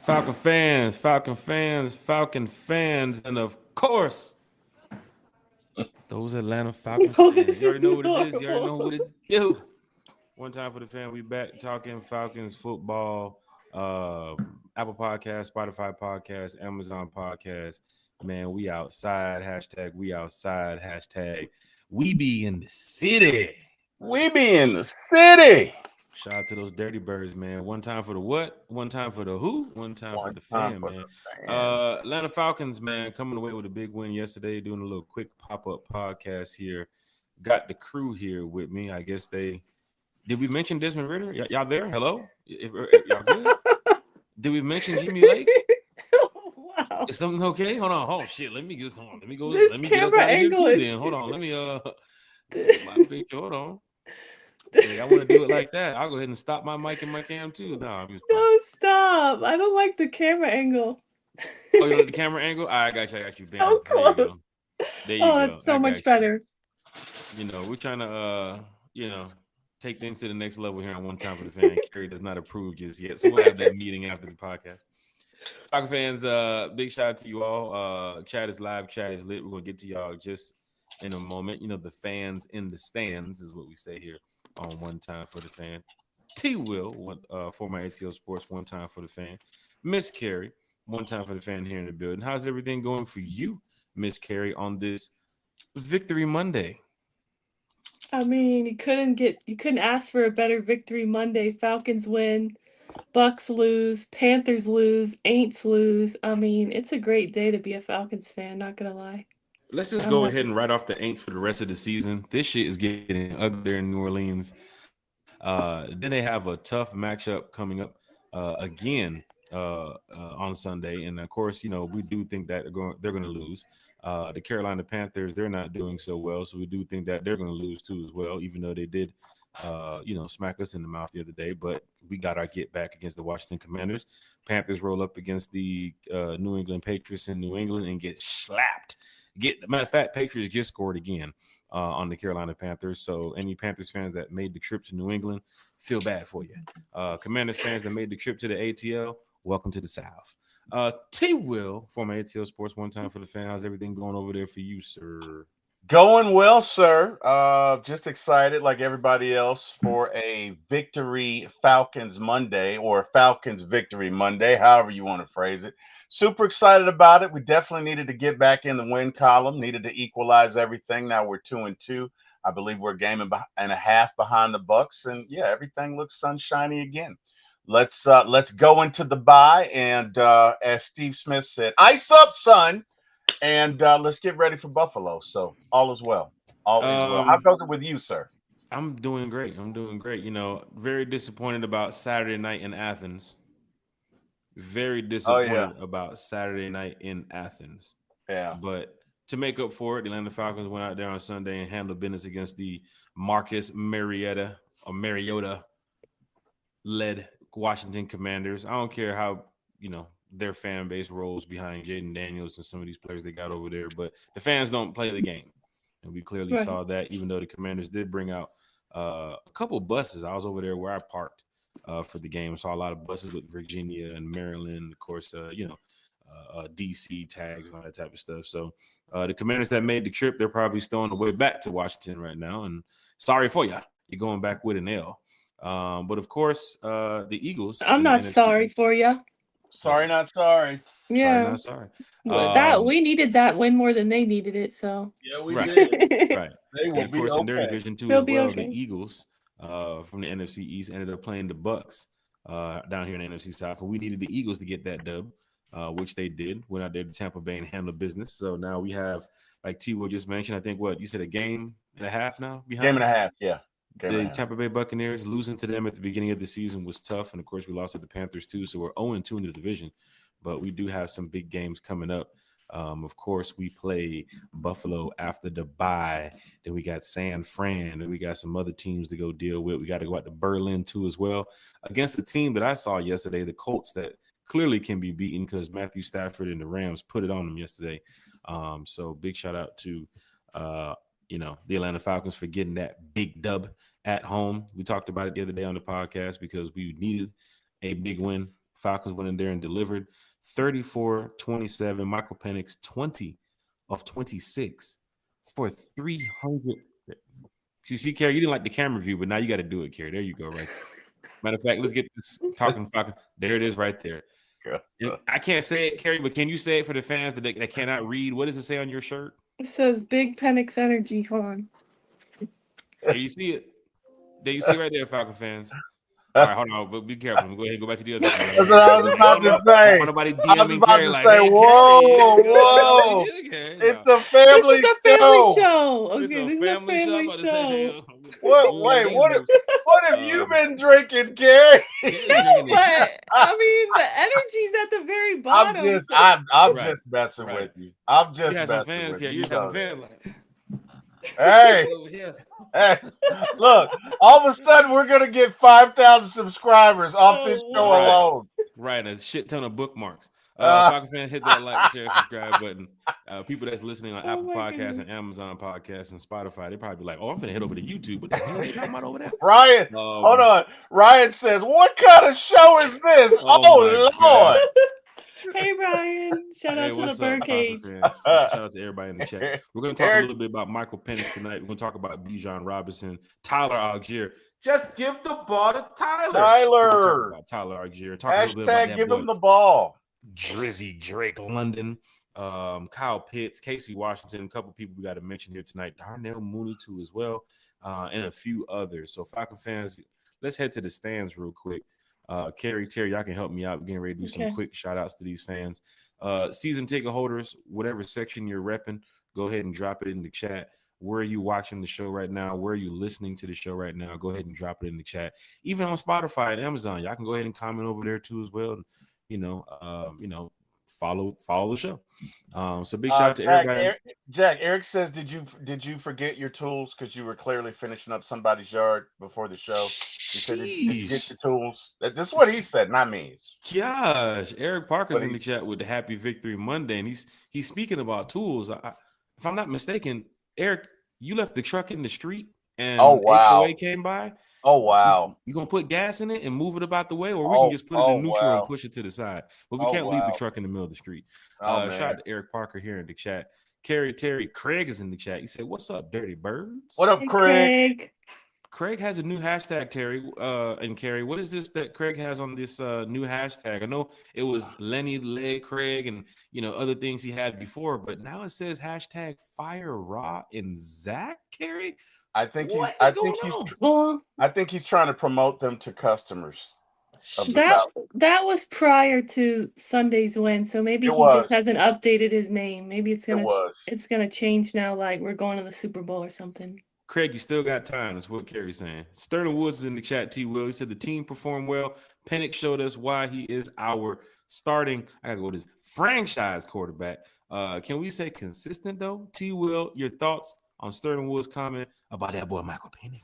Falcon fans, and of course, those Atlanta Falcons Oh, fans. this You is already know what it is. You already know horrible. what it do. One time for the fan. We back talking Falcons football. Apple Podcast, Spotify Podcast, Amazon Podcast. Man, we outside. Hashtag we outside. Hashtag we be in the city. We be in the city. Shout out to those dirty birds, man. One time for the what? One time for the who? One time for One the time fan, for man. the fan. Atlanta Falcons, man, coming away with a big win yesterday, doing a little quick pop-up podcast here. Got the crew here with me. I guess they did we mention Desmond Ritter? Y'all there? Hello? Y'all good? Did we mention Jimmy Lake? Wow. Is something okay? Hold on. Oh shit. Let me get some. Let me go. This Let me get up camera out of here angle too is then. Hold on. Let me get my picture. Hold on. Hey, I want to do it like that. I'll go ahead and stop my mic and my cam too. No, I'm just playing. Don't stop. I don't like the camera angle. Oh, you know the camera angle? I got you. I got you. Bam. So There you close. go. There you Oh, go. it's I so much got you. better. You know, we're trying to take things to the next level here on One Time for the Fan. Kerry does not approve just yet. So we'll have that meeting after the podcast. Falcon fans, big shout out to you all. Chat is live, chat is lit. We're gonna get to y'all just in a moment. You know, the fans in the stands is what we say here on One Time for the Fan. T Will, former ATO Sports, One Time for the Fan. Miss Carrie, One Time for the Fan here in the building. How's everything going for you, Miss Carrie, on this Victory Monday? I mean, you couldn't ask for a better victory Monday. Falcons win, Bucks lose, Panthers lose, Aints lose. I mean, it's a great day to be a Falcons fan, not gonna lie. Let's just I'm go happy. ahead and write off the Aints for the rest of the season. This shit is getting ugly there in New Orleans. Then they have a tough matchup coming up again on Sunday, and of course, you know we do think that they're going to lose. The Carolina Panthers, they're not doing so well, so we do think that they're going to lose too as well. Even though they did, smack us in the mouth the other day, but we got our get back against the Washington Commanders. Panthers roll up against the New England Patriots in New England and get slapped. Matter of fact, Patriots just scored again on the Carolina Panthers. So any Panthers fans that made the trip to New England, feel bad for you. Commanders fans that made the trip to the ATL, welcome to the South. T Will, former ATL Sports, One Time for the Fan. How's everything going over there for you, sir? Going well, sir. Just excited, like everybody else, for a victory Falcons Monday or Falcons victory Monday, however you want to phrase it. Super excited about it. We definitely needed to get back in the win column, needed to equalize everything. Now we're 2-2. I believe we're a game and a half behind the Bucks, and yeah, everything looks sunshiny again. Let's go into the bye, and as Steve Smith said, "Ice up, son." And let's get ready for Buffalo. So all is well. All is well. How Um, goes it with you, sir? I'm doing great. I'm doing great. You know, very disappointed about Saturday night in Athens. Very Oh yeah, disappointed about Saturday night in Athens. yeah. But to make up for it, the Atlanta Falcons went out there on Sunday and handled business against the Marcus Mariota led Washington Commanders. I don't care how, their fan base rolls behind Jaden Daniels and some of these players they got over there, but the fans don't play the game. And we clearly Right. saw that, even though the Commanders did bring out a couple buses. I was over there where I parked for the game. I saw a lot of buses with Virginia and Maryland, of course, DC tags and all that type of stuff. So the Commanders that made the trip, they're probably still on the way back to Washington right now. And sorry for you. You're going back with an L. But of course, the Eagles I'm in the not NFC sorry East. for you. Sorry, Well, not sorry. sorry, Yeah. not sorry. That Um, we needed that win more than they needed it, so Yeah, we right, did. right. They And will of be course, in their okay. division too they'll as be well, the okay. Eagles from the NFC East ended up playing the Bucks down here in the NFC South. And we needed the Eagles to get that dub, which they did. Went out there to Tampa Bay and handled business. So now we have, like T. Will just mentioned, I think what you said, a game and a half now Game and behind. a half. Yeah, game and The a half. Tampa Bay Buccaneers. Losing to them at the beginning of the season was tough, and of course we lost to the Panthers too. So we're 0-2 in the division, but we do have some big games coming up. Of course, we play Buffalo after the bye. Then we got San Fran, and we got some other teams to go deal with. We got to go out to Berlin too as well against the team that I saw yesterday, the Colts, that clearly can be beaten because Matthew Stafford and the Rams put it on them yesterday. So big shout out to the Atlanta Falcons for getting that big dub at home. We talked about it the other day on the podcast because we needed a big win Falcons went in there and delivered 34-27. Michael Penix 20 of 26 for 300. You see, Kerry, you didn't like the camera view, but now you got to do it, Kerry. There you go, right? Matter of fact, let's get this talking Falcons. There it is, right there. I can't say it, Kerry, but can you say it for the fans that cannot read? What does it say on your shirt? It says Big Penix Energy. Hold on. There you see it. There you see right there, Falcon fans. All right, hold on, but be careful. Go ahead and go back to the other. That's what I was about to say. Nobody I was DMing about Kerry to like, say, hey, whoa. Kerry. It's a family This is a family show. show. Okay, It's a this family is a family show. What have you been drinking, Gary? No, but I mean the energy's at the very bottom. I'm just messing with you. I'm just messing with you. You have some fans like, hey, hey, look! All of a sudden, we're gonna get 5,000 subscribers off this show alone. Right, a shit ton of bookmarks. Falcon fan, hit that like, share, subscribe button. People that's listening on Apple Podcasts and Amazon Podcasts and Spotify, they probably be like, "Oh, I'm gonna head over to YouTube." What the hell are you talking about over there? Ryan, hold on. Ryan says, "What kind of show is this?" Oh Lord. Hey Ryan, shout out to the Birdcage. Shout out to everybody in the chat. We're going to talk a little bit about Michael Penix tonight. We're going to talk about Bijan Robinson, Tyler Algier. Just give the ball to Tyler. Tyler. About Tyler Algier. Talk a little bit about that give him the ball. Drizzy Drake London, Kyle Pitts, Casey Washington, a couple people we got to mention here tonight. Darnell Mooney too as well, and a few others. So Falcon fans, let's head to the stands real quick. Terry, y'all can help me out. We're getting ready to do some quick shout outs to these fans. Season ticket holders, whatever section you're repping, go ahead and drop it in the chat. Where are you watching the show right now? Where are you listening to the show right now? Go ahead and drop it in the chat. Even on Spotify and Amazon, y'all can go ahead and comment over there too as well. And, follow the show. So big shout out to everybody. Eric says, did you forget your tools because you were clearly finishing up somebody's yard before the show? He said, did you get your tools? This is what he said, not me. Gosh, Eric Parker's in the chat with the Happy Victory Monday, and he's speaking about tools. If I'm not mistaken, Eric, you left the truck in the street, and HOA came by. Oh wow! You gonna put gas in it and move it about the way, or we can just put it in neutral and push it to the side. But we can't leave the truck in the middle of the street. Shout out to Eric Parker here in the chat. Terry Craig is in the chat. He said, "What's up, Dirty Birds?" What up, Craig? Craig has a new hashtag, Terry and Carrie. What is this that Craig has on this new hashtag? I know it was Lenny Leg Craig and other things he had before, but now it says hashtag Fire Raw and Zach Carrie. I think he's trying to promote them to customers. That was prior to Sunday's win, so maybe just hasn't updated his name. Maybe it's gonna change now, like we're going to the Super Bowl or something. Craig, you still got time. That's what Kerry's saying. Sterling Woods is in the chat. T. Will, he said the team performed well. Penix showed us why he is our starting. I gotta go with this franchise quarterback. Can we say consistent though? T. Will, your thoughts on Sterling Woods' comment about that boy Michael Penix?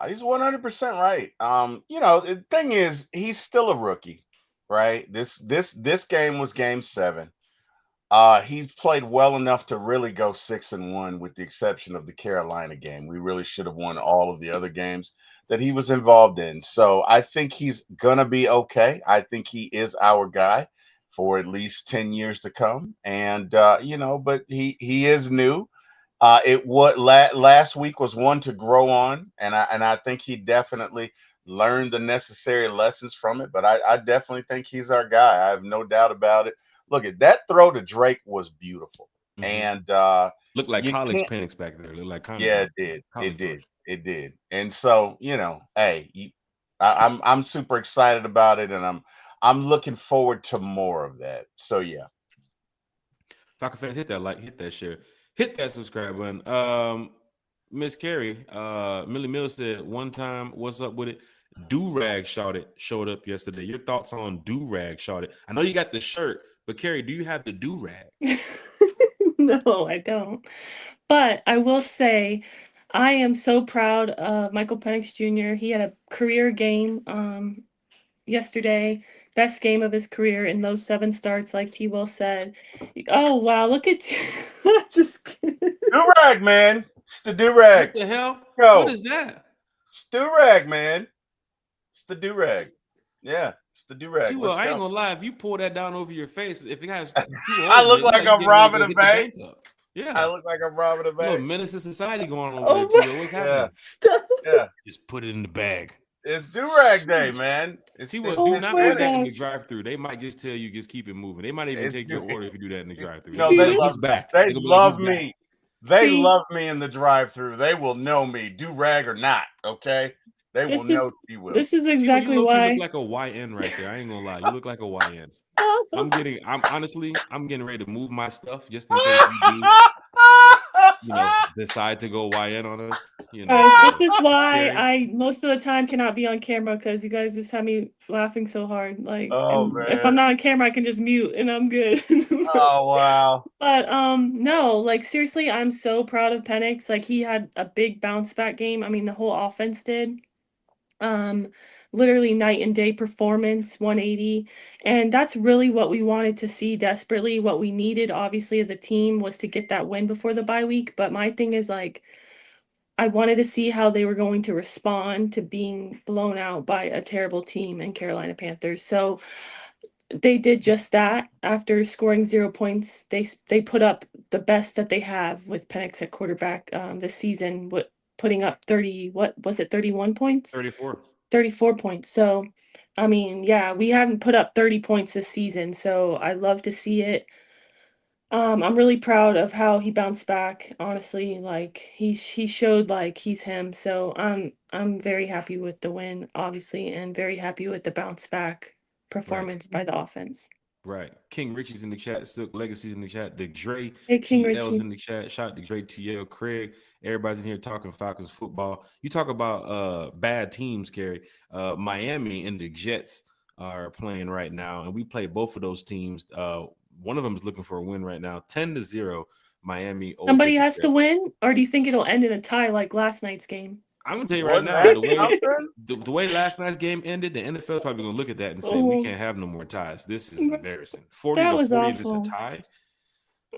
He's 100% right. The thing is, he's still a rookie, right? This game was game 7. He's played well enough to really go 6-1, with the exception of the Carolina game. We really should have won all of the other games that he was involved in. So I think he's gonna be okay. I think he is our guy for at least 10 years to come. And but he is new. Last week was one to grow on, and I think he definitely learned the necessary lessons from it. But I definitely think he's our guy. I have no doubt about it. Look at that throw to Drake was beautiful, and looked like college Penix back there. Looked like college. Yeah, it did. And so hey, I'm super excited about it, and I'm looking forward to more of that. So yeah, Falcon fans, hit that like, hit that share. Hit that subscribe button. Miss Carrie, Millie Mills said one time, what's up with it? Do-Rag showed up yesterday. Your thoughts on Do-Rag showed? I know you got the shirt, but Carrie, do you have the Do-Rag? No, I don't. But I will say I am so proud of Michael Penix Jr. He had a career game yesterday. Best game of his career in those 7 starts, like T. Will said. Oh, wow. Look at just kidding. Do-Rag, man. It's the Do-Rag. What the hell? Go. What is that? It's Do-Rag, man. It's the Do-Rag. Yeah. It's the do-rag. Well, Let's I ain't go. gonna lie. If you pour that down over your face, if it has 2 I holes in look it, look like like you I'm getting ready to robbing go a hit the bank. bank up. I Yeah. look like I'm robbing a A little bank. menace to society going on over there, Oh T. my. What's Yeah, happening? Stop. yeah. Just put it in the bag. It's do-rag day, Sheesh. man. T. It's Do Oh it's not my do finished. that in the gosh. drive-through. They might just tell you just keep it moving. They might even It's take your order if you do that in the drive-through. They're no, gonna be See they like, this? love he's back. they They're gonna be like, he's love back. me. They See, love me in the drive-through. They will know me, do-rag or not. Okay, they will this know is you will. this is T. You exactly low-key look why. like a YN right there. I ain't gonna lie. You look like a YN. I'm getting ready to move my stuff just in case you do, decide to go YN on us. Guys, So this is why Carrie, I most of the time cannot be on camera because you guys just have me laughing so hard. Like, Oh and if I'm man. not on camera, I can just mute and I'm good. Oh wow. But no, like seriously, I'm so proud of Penix. Like he had a big bounce back game. I mean, the whole offense did. Um, literally night and day performance, 180. And that's really what we wanted to see desperately. What we needed, obviously, as a team was to get that win before the bye week. But my thing is like I wanted to see how they were going to respond to being blown out by a terrible team in Carolina Panthers. So they did just that. After scoring 0 points, they put up the best that they have with Penix at quarterback this season. Putting up 30, what was it, 31 points? 34. 34 points. So, I mean, yeah, we haven't put up 30 points this season. So I love to see it. I'm really proud of how he bounced back. Honestly, like he showed like he's him. So I'm very happy with the win, obviously, and very happy with the bounce back Right. performance by the offense. Right. King Richie's in the chat. Silk Legacy's in the chat. The Dre Hey, King TL's Richie. in the chat. Shout out to Dre TL. Craig. Everybody's in here talking Falcons football. You talk about bad teams, Kerry. Miami and the Jets are playing right now, and we play both of those teams. One of them is looking for a win right now. 10-0 Miami over Somebody the has to Jets. win, or do you think it'll end in a tie like last night's game? I'm gonna tell you right Wasn't now, that the way something? the way last night's game ended, the NFL is probably gonna look at that and say, we Oh, can't have no more ties. This is embarrassing. 40 that to was 40, it's a awful. tie.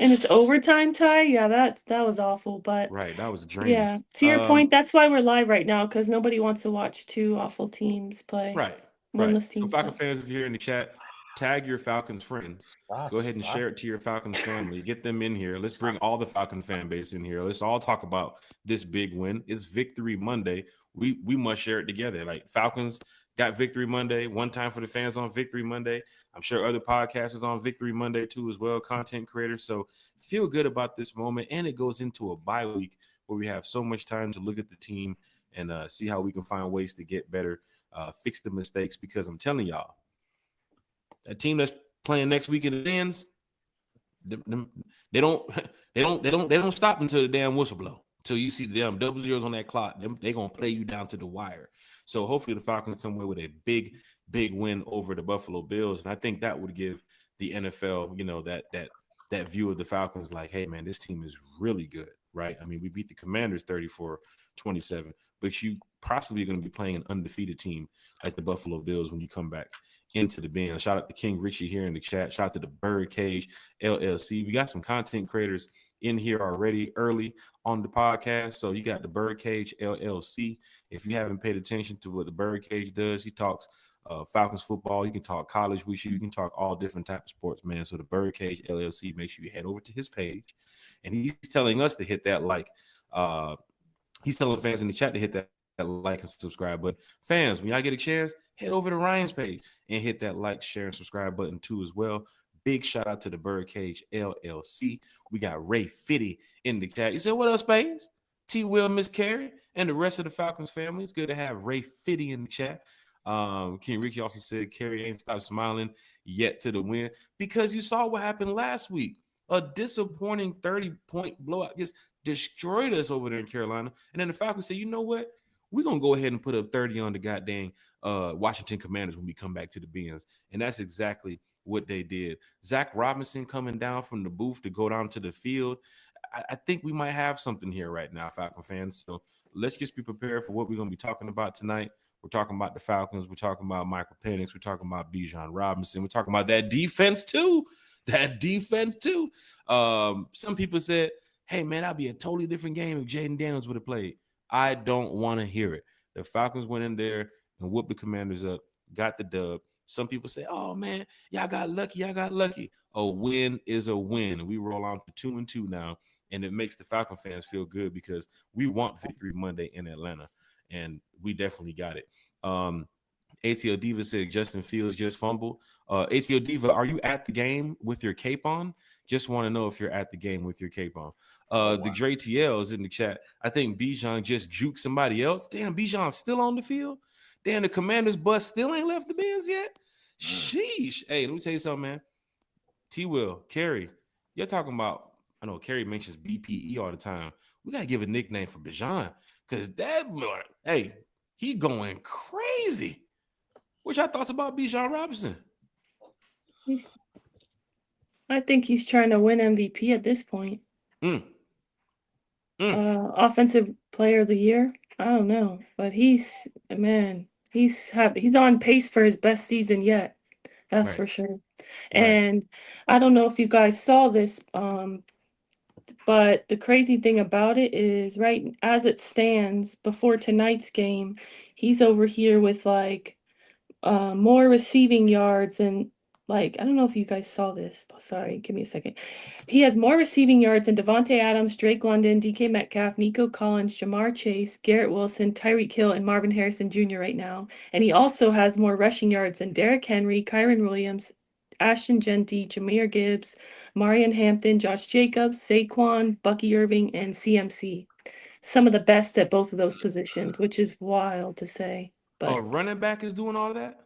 And it's overtime tie. Yeah, that was awful. But Right, that was draining. yeah, to your point, that's why we're live right now because nobody wants to watch two awful teams play. Right. Winless So teams. Falcon fans, if you're in the chat, tag your Falcons friends. Go ahead and Stop. share it to your Falcons family. Get them in here. Let's bring all the Falcon fan base in here. Let's all talk about this big win. It's Victory Monday. We must share it together. Like Falcons got Victory Monday. One time for the fans on Victory Monday. I'm sure other podcasters on Victory Monday too as well, content creators. So feel good about this moment. And it goes into a bye week where we have so much time to look at the team and see how we can find ways to get better, fix the mistakes. Because I'm telling y'all, a team that's playing next week in the ends, they don't stop until the damn whistle blow. Until you see the damn double zeros on that clock, they're gonna play you down to the wire. So hopefully the Falcons come away with a big win over the Buffalo Bills, and I think that would give the NFL, that view of the Falcons, like, hey man, this team is really good, right? I mean, we beat the Commanders 34-27, but you possibly going to be playing an undefeated team like the Buffalo Bills when you come back into the bin. Shout out to King Richie here in the chat. Shout out to the Birdcage LLC. We got some content creators in here already early on the podcast. So you got the Birdcage LLC. If you haven't paid attention to what the Birdcage does, he talks Falcons football. You can talk college with you. You can talk all different types of sports, man. So the Birdcage LLC, make sure you head over to his page. And he's telling us to hit that like. He's telling fans in the chat to hit that like and subscribe button. Fans, when y'all get a chance, head over to Ryan's page and hit that like, share, and subscribe button too as well. Big shout out to the Birdcage LLC. We got Ray Fitty in the chat. You said, what else, Space? T. Will, Miss Carrie, and the rest of the Falcons family. It's good to have Ray Fitty in the chat. King Ricky also said Carrie ain't stopped smiling yet to the win because you saw what happened last week. A disappointing 30-point blowout just destroyed us over there in Carolina. And then the Falcons said, you know what? We're going to go ahead and put up 30 on the goddamn Washington Commanders when we come back to the bins. And that's exactly what they did. Zach Robinson coming down from the booth to go down to the field. I think we might have something here right now, Falcon fans. So let's just be prepared for what we're going to be talking about tonight. We're talking about the Falcons. We're talking about Michael Penix. We're talking about Bijan Robinson. We're talking about that defense too. Some people said, hey, man, that'd be a totally different game if Jaden Daniels would have played. I don't want to hear it. The Falcons went in there and whooped the Commanders up, got the dub. Some people say, "Oh man, y'all got lucky. Y'all got lucky." A win is a win. We roll on to 2-2 now, and it makes the Falcon fans feel good because we want Victory Monday in Atlanta, and we definitely got it. ATL Diva said Justin Fields just fumbled. ATL Diva, are you at the game with your cape on? Just want to know if you're at the game with your cape on. The Dre TL is in the chat. I think Bijan just juked somebody else. Damn, Bijan's still on the field. Damn, the Commander's bus still ain't left the bins yet. Sheesh. Hey, let me tell you something, man. T-Will, Kerry, you're talking about, I know Kerry mentions BPE all the time. We got to give a nickname for Bijan because that, hey, he going crazy. What y'all thoughts about Bijan Robinson? I think he's trying to win MVP at this point. Offensive player of the year? I don't know, but he's on pace for his best season yet. That's for sure. And I don't know if you guys saw this, but the crazy thing about it is, right as it stands before tonight's game, he's over here with like more receiving yards and like, I don't know if you guys saw this. Sorry, give me a second. He has more receiving yards than Devontae Adams, Drake London, DK Metcalf, Nico Collins, Jamar Chase, Garrett Wilson, Tyreek Hill, and Marvin Harrison Jr. right now. And he also has more rushing yards than Derrick Henry, Kyron Williams, Ashton Genty, Jahmyr Gibbs, Marion Hampton, Josh Jacobs, Saquon, Bucky Irving, and CMC. Some of the best at both of those positions, which is wild to say. But running back is doing all that?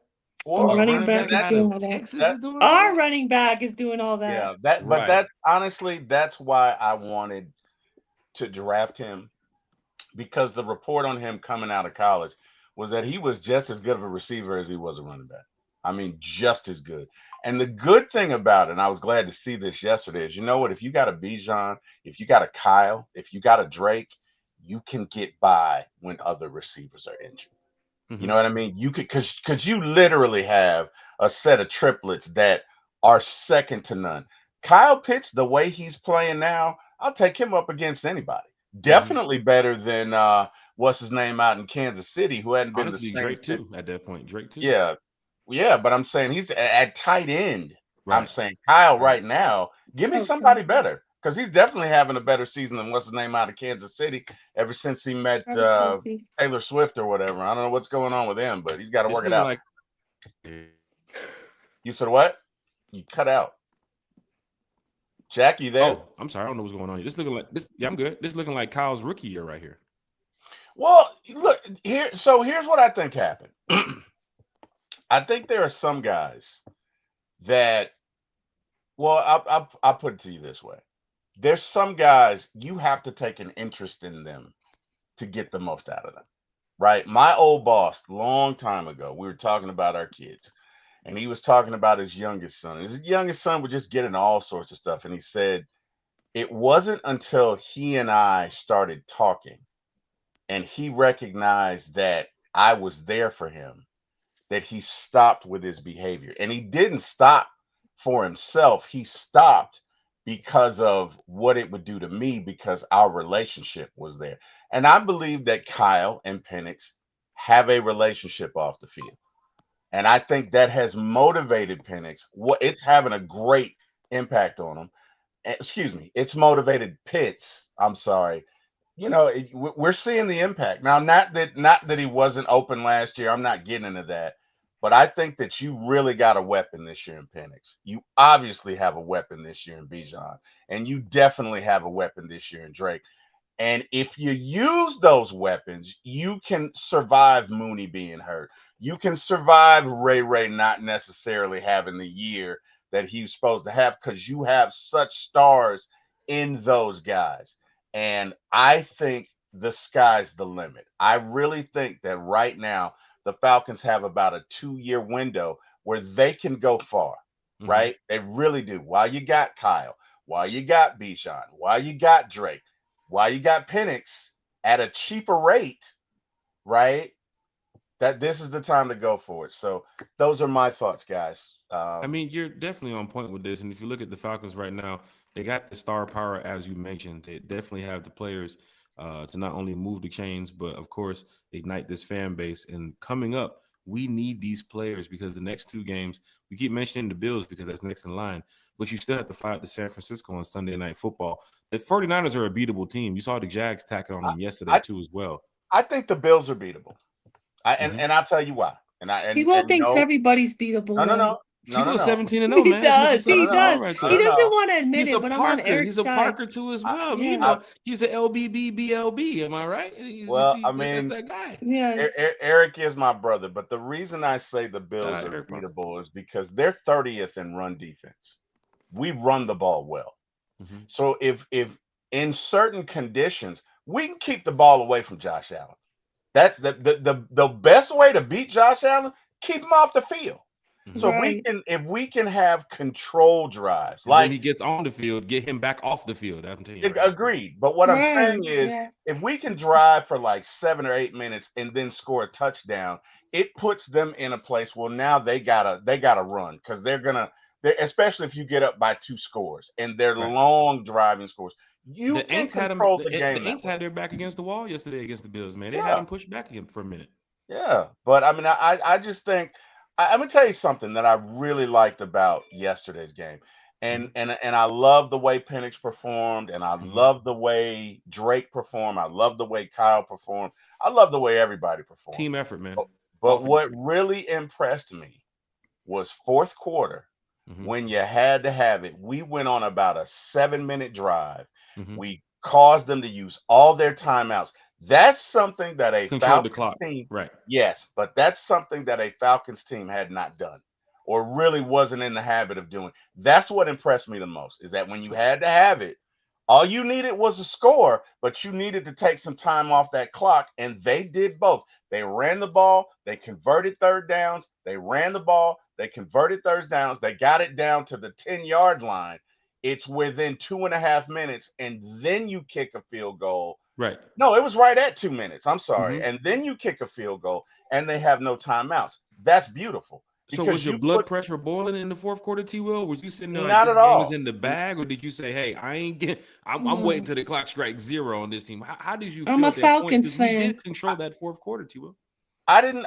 Well, running back is doing all that. Texas is doing all Our that? running back is doing all that. Yeah, but that honestly, that's why I wanted to draft him, because the report on him coming out of college was that he was just as good of a receiver as he was a running back. I mean, just as good. And the good thing about it, and I was glad to see this yesterday, is, you know what? If you got a Bijan, if you got a Kyle, if you got a Drake, you can get by when other receivers are injured. You know what I mean? You could, because you literally have a set of triplets that are second to none. Kyle Pitts, the way he's playing now, I'll take him up against anybody. Definitely better than what's his name out in Kansas City, who hadn't been honestly the same. Drake too at that point. Drake too. Yeah, but I'm saying he's at tight end. I'm saying Kyle right now, give me somebody better, because he's definitely having a better season than what's his name out of Kansas City ever since he met Taylor Swift or whatever. I don't know what's going on with him, but he's got to work it out. You said what? You cut out. Jack, you there? Oh, I'm sorry. I don't know what's going on here. This looking like this. Yeah, I'm good. This looking like Kyle's rookie year right here. Well, look here. So here's what I think happened. I think there are some guys that, well, I'll put it to you this way. There's some guys you have to take an interest in them to get the most out of them, right? My old boss, long time ago, we were talking about our kids, and he was talking about his youngest son. His youngest son would just get into all sorts of stuff, and he said it wasn't until he and I started talking and he recognized that I was there for him that he stopped with his behavior. And he didn't stop for himself. He stopped because of what it would do to me, because our relationship was there. And I believe that Kyle and Penix have a relationship off the field. And I think that has motivated Penix. It's having a great impact on him. Excuse me. It's motivated Pitts. I'm sorry. You know, we're seeing the impact now. Not that he wasn't open last year. I'm not getting into that, but I think that you really got a weapon this year in Penix. You obviously have a weapon this year in Bijan, and you definitely have a weapon this year in Drake. And if you use those weapons, you can survive Mooney being hurt. You can survive Ray not necessarily having the year that he's supposed to have, because you have such stars in those guys. And I think the sky's the limit. I really think that right now the Falcons have about a 2-year window where they can go far, right? They really do. While you got Kyle, while you got Bijan, while you got Drake, while you got Penix at a cheaper rate, right? That this is the time to go for it. So those are my thoughts, guys. I mean, you're definitely on point with this. And if you look at the Falcons right now, they got the star power, as you mentioned. They definitely have the players to not only move the chains, but of course, ignite this fan base. And coming up, we need these players because the next two games, we keep mentioning the Bills because that's next in line, but you still have to fight the San Francisco on Sunday Night Football. The 49ers are a beatable team. You saw the Jags tackle on them yesterday I, too as well. I think the Bills are beatable. Mm-hmm. And I'll tell you why. And I T-Will and thinks no, everybody's beatable no, no, though. no, no, no, T-Will's no, 17-0, He man. He's a does. no, He no, 17-0 no, does. right no, He no, there. doesn't no. want to admit He's it, a but I'm on Parker. Eric's He's a side. Parker too as I, well. I mean, Yeah. he's a LBBBLB. Am I right? well, I That's mean, that guy. Yes. Eric is my brother, but the reason I say the Shout Bills out are Eric Parker. beatable is because they're 30th in run defense. We run the ball well. Mm-hmm. So if in certain conditions we can keep the ball away from Josh Allen. That's the best way to beat Josh Allen, keep him off the field. Mm-hmm. So Right. if we can have control drives, And when like he gets on the field, get him back off the field. I'm telling you right now. agreed. But what I'm Right. saying is Yeah. if we can drive for like 7 or 8 minutes and then score a touchdown, it puts them in a place where now they gotta run because they're especially if you get up by 2 scores and they're Right. long driving scores. The You can Aints had him. control The, the the game that Aints way. had their back against the wall yesterday against the Bills. Man, they had Yeah. him pushed back again for a minute. Yeah, but I mean, I just think I'm gonna tell you something that I really liked about yesterday's game, Mm-hmm. and I love the way Penix performed, and I Mm-hmm. love the way Drake performed. I love the way Kyle performed. I love the way everybody performed. Team effort, man. But, All but for the what team. really impressed me was fourth quarter Mm-hmm. when you had to have it. We went on about a 7 minute drive. Mm-hmm. We caused them to use all their timeouts. That's something that a Controlled the Falcons clock. team, Right. yes, but that's something that a Falcons team had not done or really wasn't in the habit of doing. That's what impressed me the most is that when you had to have it, all you needed was a score, but you needed to take some time off that clock, and they did both. They ran the ball, they converted third downs, they ran the ball, they converted third downs, they got it down to the 10-yard line. It's within 2.5 minutes, and then you kick a field goal. Right. No, it was right at 2 minutes. I'm sorry. Mm-hmm. And then you kick a field goal, and they have no timeouts. That's beautiful So was because your you blood put pressure boiling in the fourth quarter, T. Will? Was you sitting there like not this at game is all. in the bag, or did you say, "Hey, I ain't get, I'm waiting No. till the clock strikes zero on this team"? How did you I'm feel a at that point? Falcons Because we fan. did control that fourth quarter, T. Will. I didn't.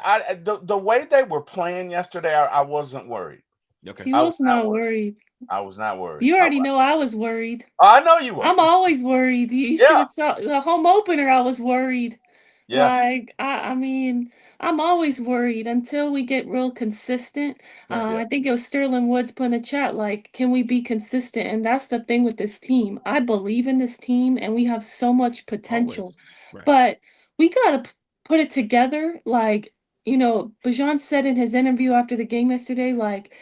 The way they were playing yesterday, I wasn't worried. Okay. I was T-Will's not not worried. worried. I was not worried. You already know I was worried. I know you were. I'm always worried. You should Yeah, have saw the home opener. I was worried. yeah, Like I mean, I'm always worried until we get real consistent. Right. yeah. I think it was Sterling Woods put in a chat like, can we be consistent? And that's the thing with this team. I believe in this team, and we have so much potential, Always. Right. but we gotta put it together. Like Bajan said in his interview after the game yesterday, like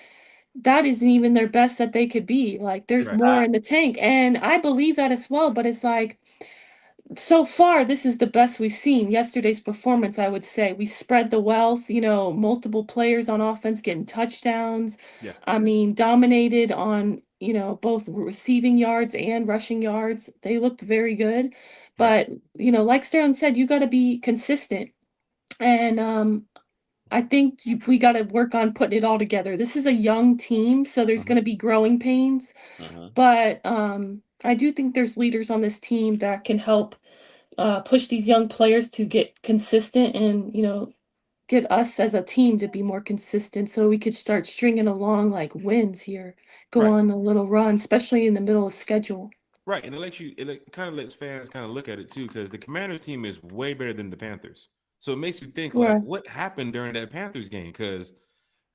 that isn't even their best that they could be. Like there's Right. more in the tank. And I believe that as well, but it's like so far this is the best we've seen. Yesterday's performance, I would say. We spread the wealth, multiple players on offense getting touchdowns. Yeah. I mean, dominated on, both receiving yards and rushing yards. They looked very good. Right. But, like Sterling said, you got to be consistent. And I think we got to work on putting it all together. This is a young team, so there's Mm-hmm. going to be growing pains. Mhm. But I do think there's leaders on this team that can help push these young players to get consistent and, get us as a team to be more consistent so we could start stringing along like wins here, go Right. on a little run, especially in the middle of schedule. Right. And it kind of lets fans kind of look at it too, because the Commanders team is way better than the Panthers. So it makes you think like, Right. what happened during that Panthers game? Because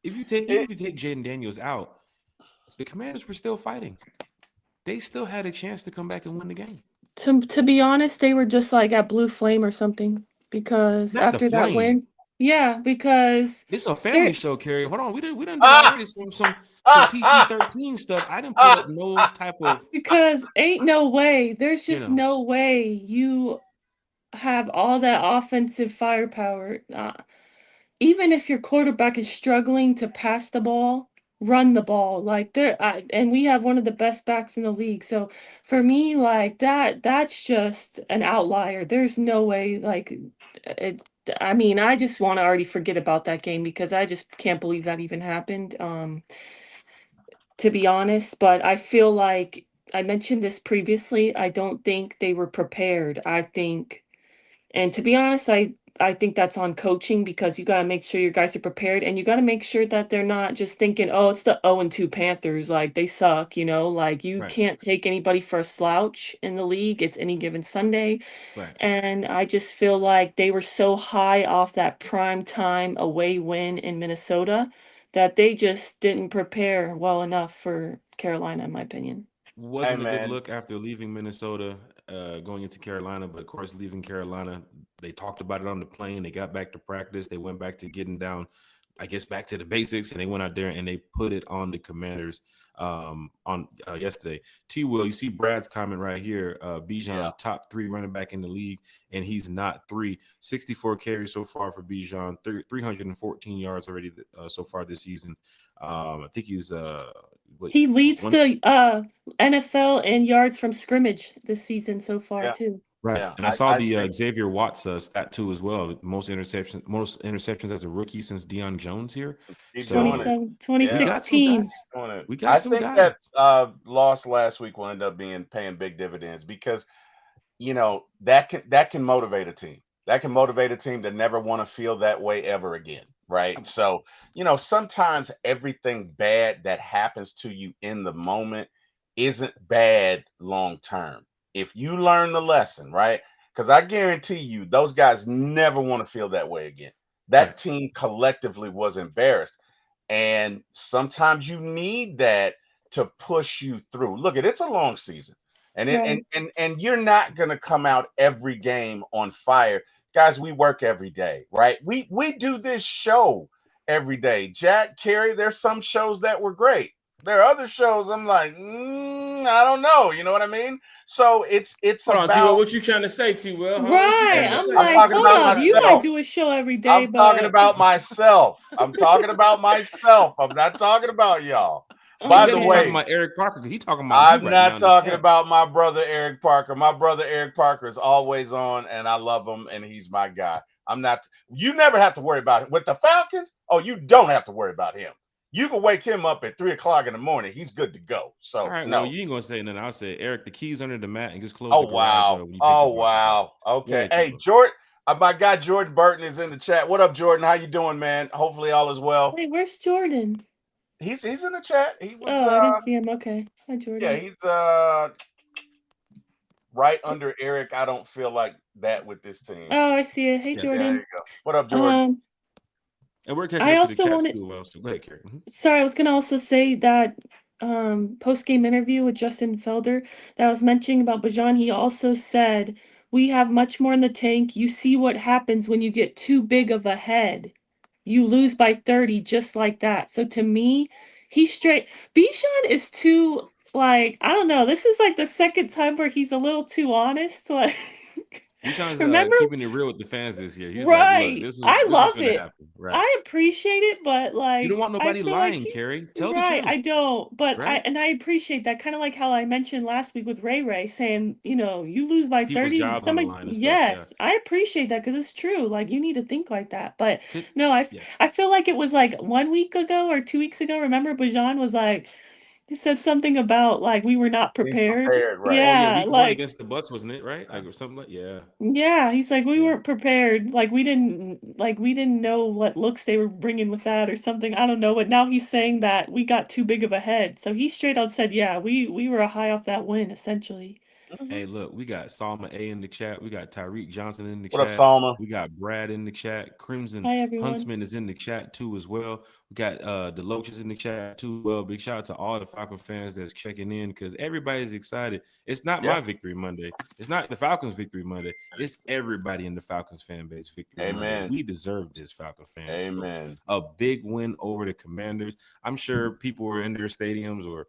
even It, if you take Jaden Daniels out, the Commanders were still fighting. They still had a chance to come back and win the game. To be honest, they were just like at Blue Flame or something because Not the after that flame. win, yeah, because This is a they're family show, Carrie. Hold on, we done did ah, already some ah, ah, PG-13 stuff. I didn't put ah, up no ah, type ah. of, because ain't no way. There's you just know, no way you have all that offensive firepower. Even if your quarterback is struggling to pass the ball, run the ball. Like and we have one of the best backs in the league. So for me, like that's just an outlier. There's no way. Like it. I mean, I just want to already forget about that game because I just can't believe that even happened. To be honest, but I feel like I mentioned this previously. I don't think they were prepared. I think, and to be honest, I think that's on coaching because you got to make sure your guys are prepared and you got to make sure that they're not just thinking, oh, it's the 0-2 Panthers. Like they suck, like you Right. can't take anybody for a slouch in the league. It's any given Sunday. Right. And I just feel like they were so high off that prime time away win in Minnesota that they just didn't prepare well enough for Carolina, in my opinion. Hey, Wasn't a good man. look after leaving Minnesota, going into Carolina. But of course, leaving Carolina, they talked about it on the plane. They got back to practice. They went back to getting down, I guess, back to the basics, and they went out there and they put it on the Commanders on yesterday. T. Will, you see Brad's comment right here. Bijan, top 3 running back in the league, and he's not 3. 64 carries so far for Bijan, 314 yards already so far this season. I think he's he leads the NFL in yards from scrimmage this season so far too. Right. Yeah. And I saw the Xavier Watts stat too as well. Most interceptions as a rookie since Deion Jones here. He's So 2016. We got some think guys. that loss last week will end up paying big dividends because that can motivate a team. That can motivate a team to never want to feel that way ever again. Right. So, sometimes everything bad that happens to you in the moment isn't bad long term. If you learn the lesson, right? Because I guarantee you, those guys never want to feel that way again. That team collectively was embarrassed. And sometimes you need that to push you through. Look, it's a long season. And you're not gonna come out every game on fire. Guys, we work every day, right? We do this show every day. Jack, Carrie, there's some shows that were great. There are other shows I'm like, I don't know. You know what I mean? So it's Hold on, about T-Will, what you trying to say, T-Will? Huh? Right. I'm like, hold up. You might do a show every day, I'm talking about myself. I'm talking about myself. I'm not talking about y'all. By the way, talking about Eric Parker. He talking about I'm not talking about my brother Eric Parker. My brother Eric Parker is always on, and I love him, and he's my guy. I'm not. You never have to worry about it with the Falcons. Oh, you don't have to worry about him. You can wake him up at 3:00 in the morning. He's good to go. So all right, no, well, you ain't gonna say nothing. I'll say Eric, the keys under the mat, and just close oh the garage. wow, oh wow. Okay, hey Jordan, my guy Jordan Burton is in the chat. What up, Jordan? How you doing, man? Hopefully all is well. Hey, where's Jordan? He's in the chat. He was. I didn't see him. Okay, hi Jordan. Yeah, he's right under Eric. I don't feel like that with this team. Oh, I see it. Hey Jordan. There you go. What up, Jordan? And we're catching up to the chat too. Well, go ahead, Carrie. Sorry, I was gonna also say that post-game interview with Justin Felder that I was mentioning about Bijan, he also said, we have much more in the tank. You see what happens when you get too big of a head. You lose by 30 just like that. So to me, Bijan is too, like, I don't know. This is like the second time where he's a little too honest. Like, Bijan's keeping it real with the fans this year. He's right. Like, look, this I love is it. happen. Right. I appreciate it, but like you don't want nobody lying, Carrie. Tell the truth. I don't. But right? I appreciate that. Kind of like how I mentioned last week with Ray saying, you lose by People's 30. jobs on the line and yes, stuff, I appreciate that because it's true. Like you need to think like that. But no, I feel like it was like 1 week ago or 2 weeks ago. Remember, Bijan was like, he said something about like we were not prepared. Right. Yeah, week one against the Bucks, wasn't it? Right, like or something like Yeah, he's like we weren't prepared. Like we didn't know what looks they were bringing with that or something. I don't know. But now he's saying that we got too big of a head. So he straight out said, yeah, we were high off that win essentially. Hey, look, we got Salma A in the chat. We got Tyreek Johnson in the what chat. Up, Salma? We got Brad in the chat. Crimson Hi, Huntsman is in the chat too as well. We got the Loaches in the chat too. Well, big shout out to all the Falcon fans that's checking in because everybody's excited. It's not my victory Monday. It's not the Falcons victory Monday. It's everybody in the Falcons fan base victory Monday. We deserve this, Falcon fans. Amen. So, a big win over the Commanders. I'm sure people were in their stadiums or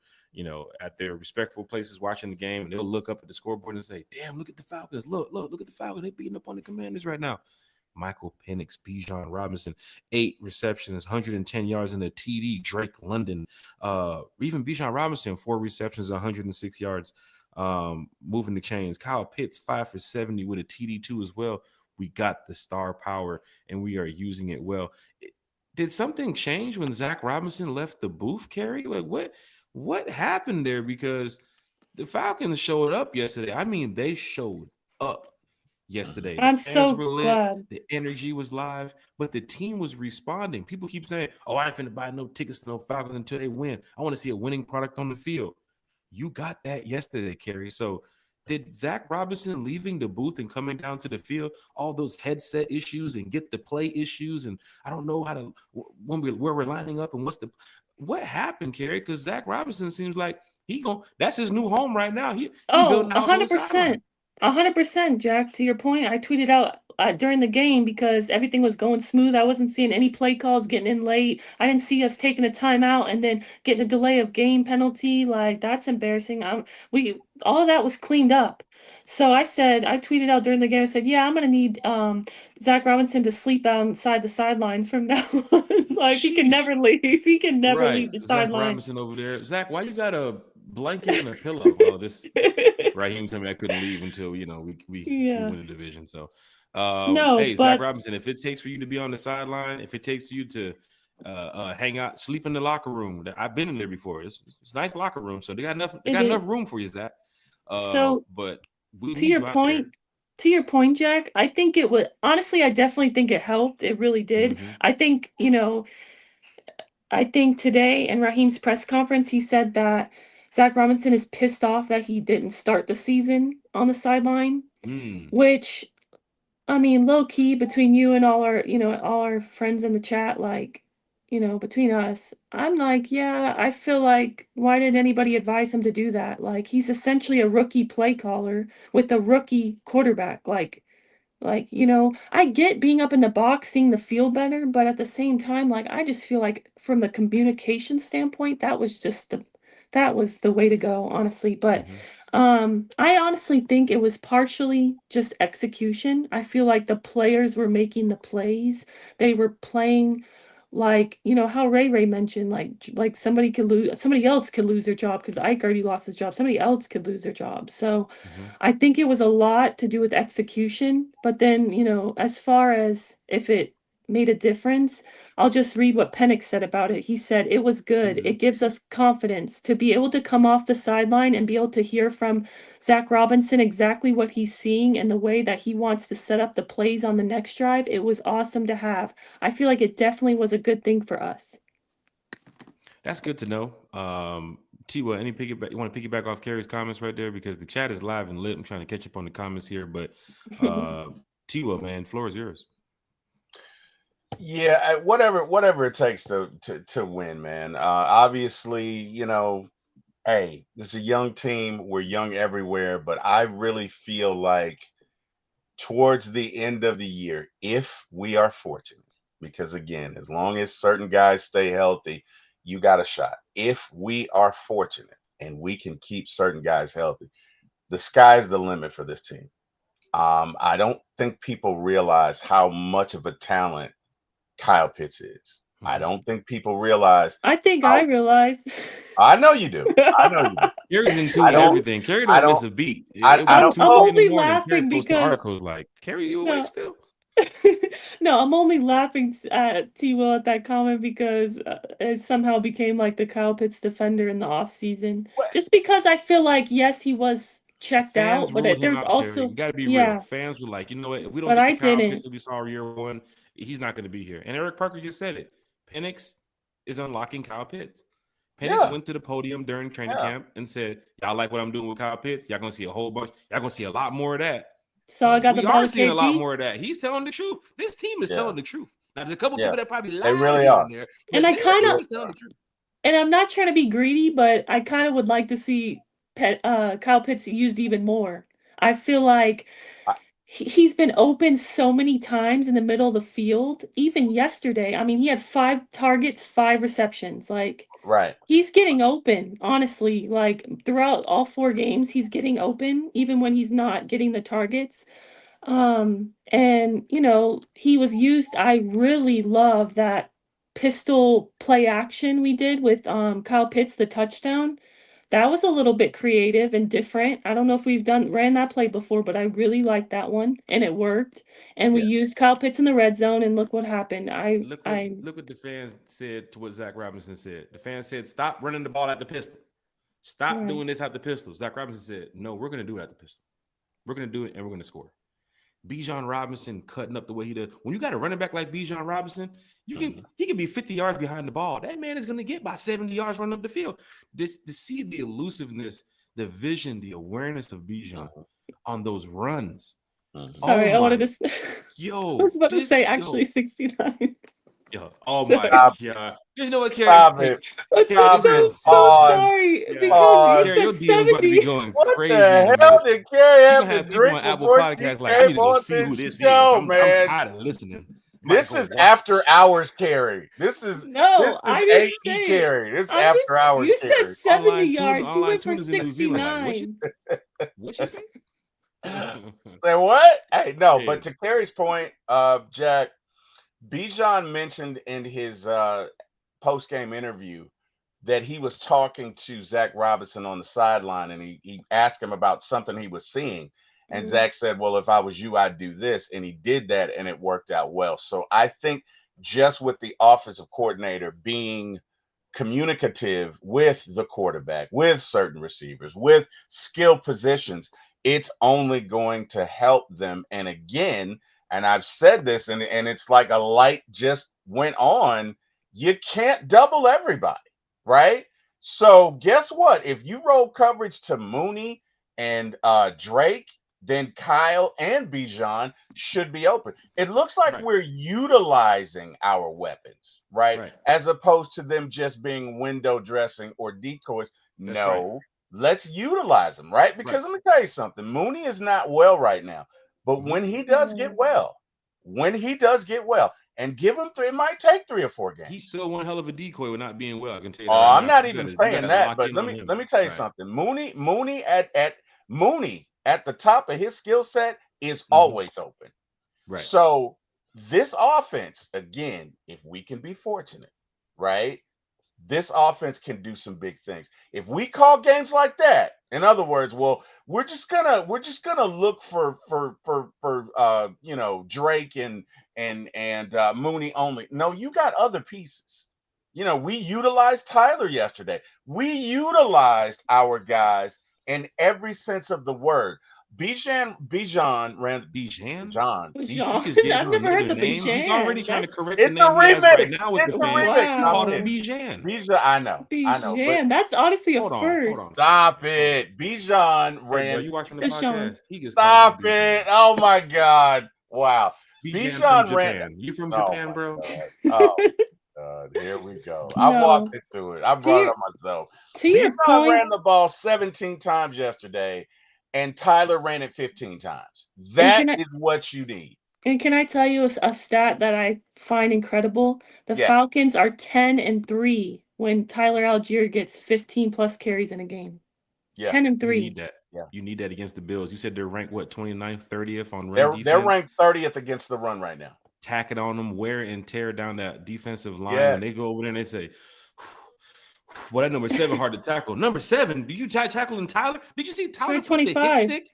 at their respectful places watching the game, and they'll look up at the scoreboard and say, damn, look at the Falcons. Look at the Falcons. They're beating up on the Commanders right now. Michael Penix, Bijan Robinson, 8 receptions, 110 yards in the TD. Drake London, even Bijan Robinson, 4 receptions, 106 yards, moving the chains. Kyle Pitts, 5 for 70 with a TD too as well. We got the star power, and we are using it well. Did something change when Zach Robinson left the booth, Carrie? Like, what happened there? Because the Falcons showed up yesterday. I mean, they showed up yesterday. The I'm fans so were lit, glad. the energy was live, but the team was responding. People keep saying, "Oh, I ain't finna buy no tickets to no Falcons until they win. I want to see a winning product on the field." You got that yesterday, Kerry. So did Zach Robinson leaving the booth and coming down to the field, all those headset issues and get the play issues, and I don't know how to where we're lining up and what happened, Kerry? Because Zach Robinson seems like that's his new home right now. He Oh, building a house on the sideline. 100%. 100%, Jack. To your point, I tweeted out during the game because everything was going smooth. I wasn't seeing any play calls getting in late. I didn't see us taking a timeout and then getting a delay of game penalty. Like that's embarrassing. We all of that was cleaned up. So I tweeted out during the game. I said, "Yeah, I'm gonna need Zach Robinson to sleep outside the sidelines from now on. Like he can Sheesh. never leave. He can never Right. leave the Zach sideline." Robinson over there. Zach, why you got a blanket and a pillow? Well, this Raheem told me I couldn't leave until we Yeah. win the division. So No, hey, Zach but Robinson, if it takes for you to be on the sideline, if it takes you to hang out, sleep in the locker room. I've been in there before. It's a nice locker room, so they got it enough is. room for you, Zach. So But we to need your you out there. point, Jack, I think it would honestly, I definitely think it helped. It really did. Mm-hmm. I think today in Raheem's press conference, he said that Zach Robinson is pissed off that he didn't start the season on the sideline, Mm. which I mean, low key between you and all our friends in the chat, like, between us, I'm like, yeah, I feel like why did anybody advise him to do that? Like, he's essentially a rookie play caller with a rookie quarterback. I get being up in the box, seeing the field better, but at the same time, like, I just feel like from the communication standpoint, that was the way to go, honestly. But Mm-hmm. I honestly think it was partially just execution. I feel like the players were making the plays. They were playing like, how Ray mentioned, like somebody else could lose their job because Ike already lost his job. Somebody else could lose their job. So Mm-hmm. I think it was a lot to do with execution, but then, as far as if it made a difference, I'll just read what Penix said about it. He said, "It was good. Mm-hmm. It gives us confidence to be able to come off the sideline and be able to hear from Zach Robinson exactly what he's seeing and the way that he wants to set up the plays on the next drive. It was awesome to have. I feel like it definitely was a good thing for us." That's good to know. Tiwa, you want to piggyback off Kerry's comments right there because the chat is live and lit. I'm trying to catch up on the comments here, but Tiwa, man, floor is yours. Yeah, whatever it takes to win, man. Obviously, hey, this is a young team. We're young everywhere, but I really feel like towards the end of the year, if we are fortunate, because again, as long as certain guys stay healthy, you got a shot. If we are fortunate and we can keep certain guys healthy, the sky's the limit for this team. I don't think people realize how much of a talent Kyle Pitts is. I Mm-hmm. don't think people realize I think I how. realized. I know you do. I know you do. Kerry's in I tune with don't. everything. Kerry I don't don't. miss a beat. It I was don't I'm 2:30 know. in the only morning. Kerry laughing posting because articles like, Kerry, you awake no. still? No, I'm only laughing at T Will at that comment because it somehow became like the Kyle Pitts defender in the off season. Just because I feel like yes, he was checked Fans out, but ruled him there's out, Kerry. You also got to be real. yeah, Fans were like, you know what? If we don't but get the I Kyle Pitts didn't. that we saw year one, he's not going to be here. And Eric Parker just said it. Penix is unlocking Kyle Pitts. Penix Yeah. went to the podium during training Yeah. camp and said, "Y'all like what I'm doing with Kyle Pitts? Y'all gonna see a whole bunch. Y'all gonna see a lot more of that." So I got the We ball are to seeing a lot KP, more of that. He's telling the truth. This team is Yeah. telling the truth. Now, there's a couple Yeah. people that probably They lied really here are. and there, and but I this kind They team of really is telling are. the truth. and I'm not trying to be greedy, but I kind of would like to see Kyle Pitts used even more. I feel like I, he's been open so many times in the middle of the field. Even yesterday, I mean, he had 5 targets, 5 receptions. Like, right. he's getting open, honestly. Like, throughout all 4 games, he's getting open, even when he's not getting the targets. And he was used. I really love that pistol play action we did with Kyle Pitts, the touchdown. That was a little bit creative and different. I don't know if we've ran that play before, but I really liked that one and it worked. And we Yeah. used Kyle Pitts in the red zone and look what happened. I Look what the fans said to what Zach Robinson said. The fans said, "Stop running the ball at the pistol. Stop right. doing this at the pistol." Zach Robinson said, "No, we're going to do it at the pistol. We're going to do it and we're going to score." Bijan Robinson cutting up the way he does. When you got a running back like Bijan Robinson, he can be 50 yards behind the ball. That man is going to get about 70 yards running up the field. To see the elusiveness, the vision, the awareness of Bijan on those runs. Sorry, I wanted to. Yo, I was about to say actually 69. Yo, oh my God! You know what, Carrie? Stop it. I'm so sorry because you said 70. About to be going what crazy the hell did Carrie have to drink on Apple before Podcasts she like, I need came to go on see who this show, is. man. I'm tired of listening. This is after hours, Carrie. This is I didn't say Carrie. This is after hours. You Carrie. said 70 yards. You went for 69. What'd she say? Say what? Hey, no. Yeah. But to Carrie's point, Jack, Bijan mentioned in his post-game interview that he was talking to Zach Robinson on the sideline, and he asked him about something he was seeing. And Zach said, well, if I was you, I'd do this. And he did that, and it worked out well. So I think just with the offensive coordinator being communicative with the quarterback, with certain receivers, with skill positions, it's only going to help them. And again, and I've said this, and it's like a light just went on, you can't double everybody, right? So guess what? If you roll coverage to Mooney and Drake, then Kyle and Bijan should be open. It looks like we're utilizing our weapons, right? As opposed to them just being window dressing or decoys. Let's utilize them, right? Because let me tell you something. Mooney is not well right now. But when he does get well, and give him it might take 3 or 4 games. He's still one hell of a decoy with not being well. I can tell you that. I'm not even saying that, but let me tell you something. Mooney at the top of his skill set is always open. Right. So this offense, again, if we can be fortunate, right? This offense can do some big things. If we call games like that, in other words, well, we're just gonna look for Drake and Mooney only. No, you got other pieces. We utilized Tyler yesterday. We utilized our guys in every sense of the word. Bijan ran Bijan. I've never heard the Bijan. He's already trying to correct the name he has right now with the fans. Wow. Called him Bijan. I know. Bijan. That's honestly a first. Hold on. Stop it. Bijan ran. Hey, bro, you watching the podcast? Stop it. Oh my God. Wow. Bijan from Japan. You from Japan, bro? Here we go. I walked into it. I brought it on myself. Bijan ran the ball 17 times yesterday, and Tyler ran it 15 times. That is what you need. And can I tell you a stat that I find incredible? The Falcons are 10-3 when Tyler Algier gets 15 plus carries in a game. 10-3. You need that. Yeah. You need that against the Bills. You said they're ranked, 29th, 30th on run defense? They're ranked 30th against the run right now. Tack it on them, wear and tear down that defensive line. When they go over there and they say, well, that number 7 hard to tackle. Number 7, did you tackling Tyler? Did you see Tyler put the hit stick?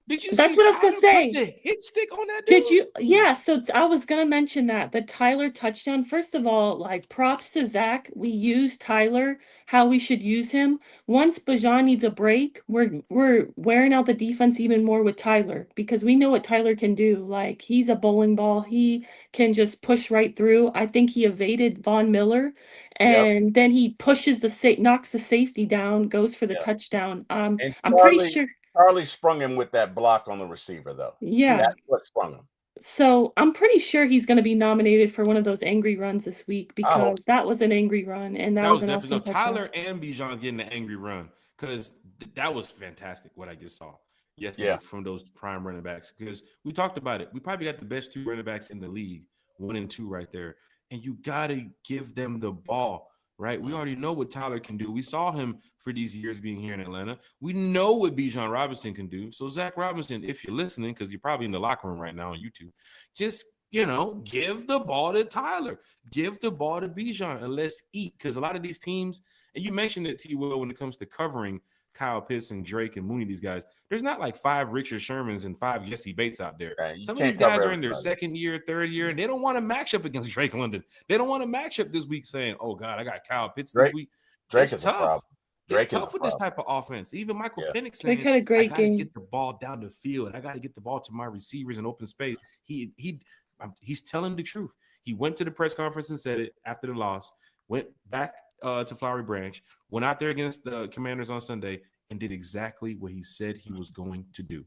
That's what I was gonna say. Put the hit stick on that dude? Did you? Yeah. So I was gonna mention that the Tyler touchdown. First of all, like props to Zach. We use Tyler how we should use him. Once Bijan needs a break, we're wearing out the defense even more with Tyler because we know what Tyler can do. Like he's a bowling ball. He can just push right through. I think he evaded Von Miller, and then he pushes knocks the safety down, goes for the touchdown. I'm pretty sure. Charlie sprung him with that block on the receiver, though. Yeah. That's what sprung him. So I'm pretty sure he's going to be nominated for one of those angry runs this week because that was an angry run. And that was an awesome Tyler and Bijan getting the angry run because that was fantastic what I just saw yesterday from those prime running backs. Because we talked about it. We probably got the best 2 running backs in the league, 1 and 2 right there. And you got to give them the ball. Right? We already know what Tyler can do. We saw him for these years being here in Atlanta. We know what Bijan Robinson can do. So, Zach Robinson, if you're listening, because you're probably in the locker room right now on YouTube, just, give the ball to Tyler. Give the ball to Bijan and let's eat. Because a lot of these teams, and you mentioned it, T-Will, when it comes to covering Kyle Pitts and Drake and Mooney, these guys, there's not like 5 Richard Shermans and 5 Jesse Bates out there. Right. Some of these guys are in their 2nd year, 3rd year, and they don't want to match up against Drake London. They don't want to match up this week saying, oh, God, I got Kyle Pitts this week. Drake is tough. It's Drake is a tough with this problem. type of offense. Even Michael Yeah. Penix Drake saying, had a "I great got to game. get the ball down the field. I got to get the ball to my receivers in open space." He's telling the truth. He went to the press conference and said it after the loss. Went back to Flowery Branch. Went out there against the Commanders on Sunday and did exactly what he said he was going to do.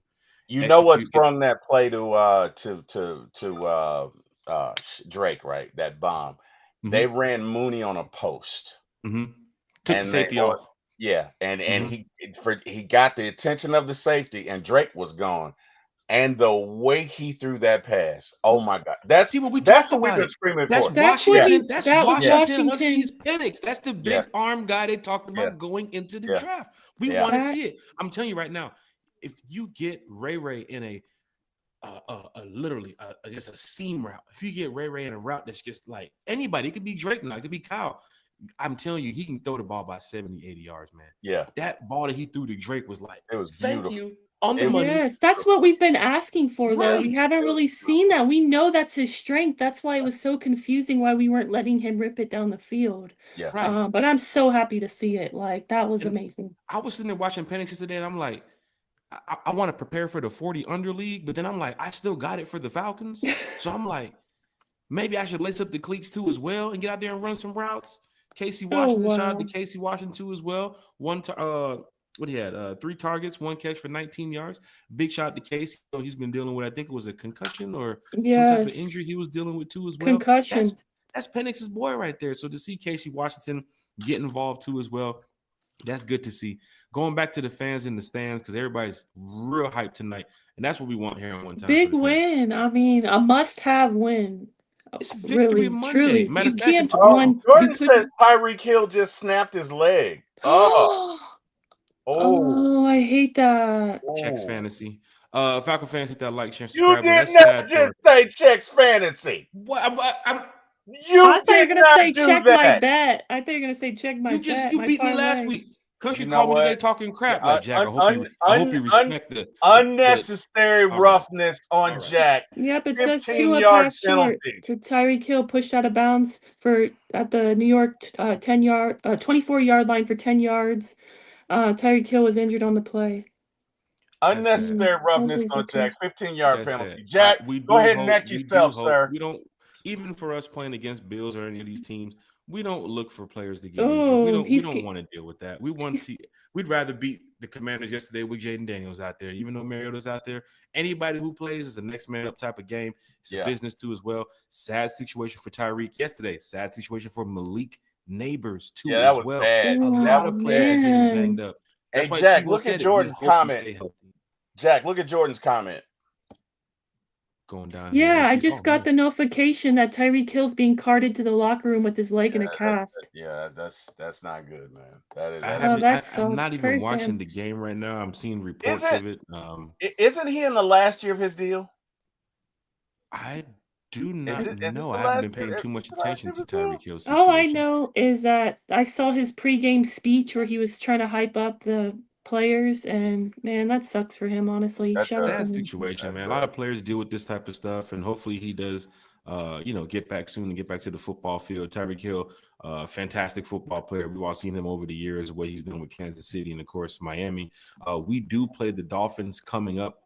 You know what Execute. sprung that play to Drake, right? That bomb. They ran Mooney on a post, Took the safety off. and Mhm. he got the attention of the safety, and Drake was gone. And the way he threw that pass, oh my God, See what we that's talked what we've about been it. screaming That's for. That's what Washington. he. That's That was Washington Washington. Huskies Penix. That's the big Yeah. arm guy they talked about Yeah. going into the Yeah. draft. We Yeah. want to That see it. I'm telling you right now, if you get Ray in a literally just a seam route, if you get Ray in a route that's just like anybody, it could be Drake now, it could be Kyle. I'm telling you, he can throw the ball by 70, 80 yards, man. Yeah. That ball that he threw to Drake was like, It was thank beautiful. you, on the It was money. Yes, that's what we've been asking for, though. We Right. haven't It was really beautiful. seen that. We know that's his strength. That's why it was so confusing why we weren't letting him rip it down the field. Yeah. Right. But I'm so happy to see it. Like, that was And amazing. I was sitting there watching Penix yesterday, and I'm like, I want to prepare for the 40 under league, but then I'm like, I still got it for the Falcons. So I'm like, maybe I should lace up the cleats too as well and get out there and run some routes. Casey Oh, Washington, shout out to wow. Casey Washington too as well. What he had, 3 targets, 1 catch for 19 yards. Big shout out to Casey. He's been dealing with, I think it was a concussion or some type of Yes. injury he was dealing with too as well. Concussion. That's Penix's boy right there. So to see Casey Washington get involved too as well, that's good to see. Going back to the fans in the stands, because everybody's real hyped tonight, and that's what we want here on One Time Big for the Fans. win. I mean, a must-have win. It's Victory Really, Monday. truly. Matter You of fact, can't Jordan you says couldn't. Tyreek Hill just snapped his leg. Oh. Oh, I hate that. Checks Oh. Fantasy. Falcon fans, hit that like, share, You subscribe. did That's not sad just for say checks fantasy. what? You I thought you were did gonna not say do check my that. bet. I thought you were gonna say check my bet, You my beat me last parlay. week. Country You know called me today what? talking crap. Like Jack, I hope you respect the Unnecessary all right. roughness on All right. Jack. Yep, it says 15-yard Tua passed short penalty. to Tyreek Hill, pushed out of bounds at the New York 24-yard line for 10 yards. Tyreek Hill was injured on the play. Unnecessary roughness Hopefully he's on okay. Jack. 15-yard That's penalty. it. Jack, We go do ahead and hope. neck We do yourself, hope. sir. We don't even for us playing against Bills or any of these teams. We don't look for players to get injured. Oh, We don't want to deal with that. We'd rather beat the Commanders yesterday with Jaden Daniels out there. Even though Mariota's out there, anybody who plays is the next man up type of game. It's a business too as well. Sad situation for Tyreek yesterday. Sad situation for Malik Neighbors too Yeah, that as was well. bad. A Oh, lot of players are getting banged man. up. That's Hey, why Jack, T-Will look at said it. We Jordan's hope he comment. stay healthy. Jack, look at Jordan's comment. Going down here. Yeah, Let's I see. just Oh, got man. the notification that Tyreek Hill's being carted to the locker room with his leg in a cast. That's not good, man. That is. I Oh, haven't. that I'm sucks. not even Prayers to watching him. the game right now. I'm seeing reports of it. Isn't he in the last year of his deal? I do not Is this know. the I haven't last been paying year? too Is much this the last attention year to of his deal? Tyreek Hill's All I situation. know is that I saw his pregame speech where he was trying to hype up the players, and man, that sucks for him, honestly. That Shout out to Sad him. situation, man. A lot of players deal with this type of stuff, and hopefully he does. Get back soon and get back to the football field. Tyreek Hill, fantastic football player. We've all seen him over the years, what he's done with Kansas City and of course Miami. We do play the Dolphins coming up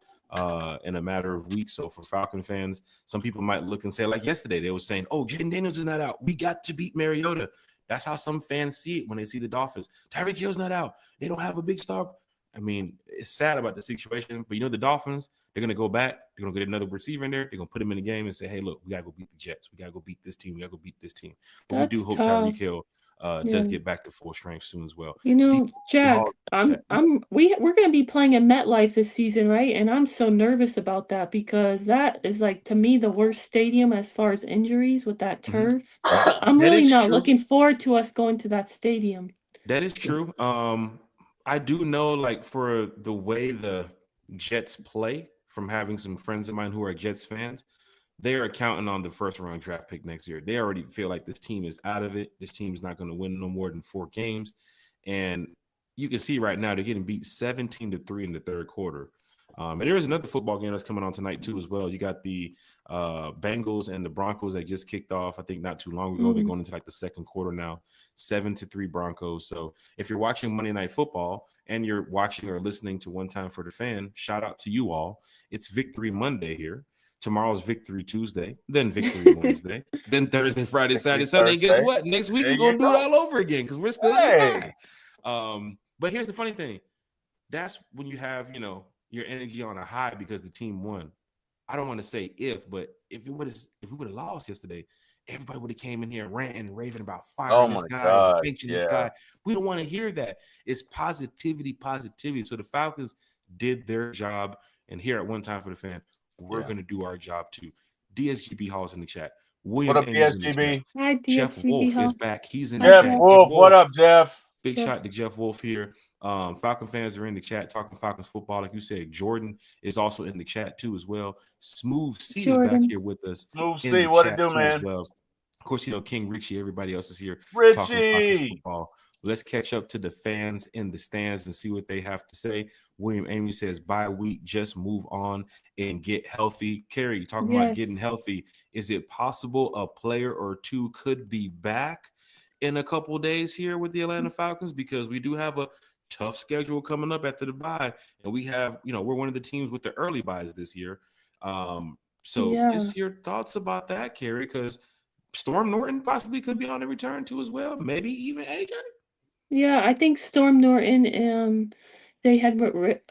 in a matter of weeks. So for Falcon fans, some people might look and say, like yesterday, they were saying, "Oh, Jaden Daniels is not out. We got to beat Mariota." That's how some fans see it when they see the Dolphins. Tyreek Hill's not out. They don't have a big star. I mean, it's sad about the situation, but the Dolphins, they're going to go back. They're going to get another receiver in there. They're going to put him in the game and say, hey, look, we got to go beat the Jets. We got to go beat this team. We got to go beat this team. But we do hope Tyreek Hill does get back to full strength soon as well. Jack, we're going to be playing in MetLife this season, right? And I'm so nervous about that because that is, like, to me, the worst stadium as far as injuries with that turf. I'm really not looking forward to us going to that stadium. That is true. I do know, like, for the way the Jets play, from having some friends of mine who are Jets fans, they are counting on the first-round draft pick next year. They already feel like this team is out of it. This team is not going to win no more than 4 games. And you can see right now they're getting beat 17-3 in the third quarter. And there is another football game that's coming on tonight too as well. You got the Bengals and the Broncos that just kicked off, I think not too long ago. They're going into like the second quarter now, 7-3 Broncos. So if you're watching Monday Night Football and you're watching or listening to One Time for the Fan, shout out to you all. It's Victory Monday here. Tomorrow's Victory Tuesday, then Victory Wednesday, then Thursday, Friday, Saturday, Sunday. And guess what? Next week we're going to do it all over again because we're still in the bye. But here's the funny thing. That's when you have, your energy on a high because the team won. I don't want to say but if we would have lost yesterday, everybody would have came in here ranting and raving about fire in the sky and pinch in the sky. We don't want to hear that. It's positivity. So the Falcons did their job, and here at One Time for the Fan, we're going to do our job too. DSGB Hall's in the chat. William, what up, DSGB? Hi, Jeff Wolf is back. He's in the chat. Jeff Wolf, what up, Jeff? Big shot to Jeff Wolf here. Falcon fans are in the chat talking Falcons football. Like you said, Jordan is also in the chat too as well. Smooth C is back here with us. Smooth C, what it do, man? Well. Of course, King Richie, everybody else is here talking Falcons football. Let's catch up to the fans in the stands and see what they have to say. William Amy says, bye week, just move on and get healthy. Carrie, talking about getting healthy. Is it possible a player or two could be back in a couple days here with the Atlanta Falcons? Because we do have a tough schedule coming up after the bye, and we have, we're one of the teams with the early buys this year. Just your thoughts about that, Carrie, because Storm Norton possibly could be on the return too as well, maybe even AJ. Yeah, I think Storm Norton, they had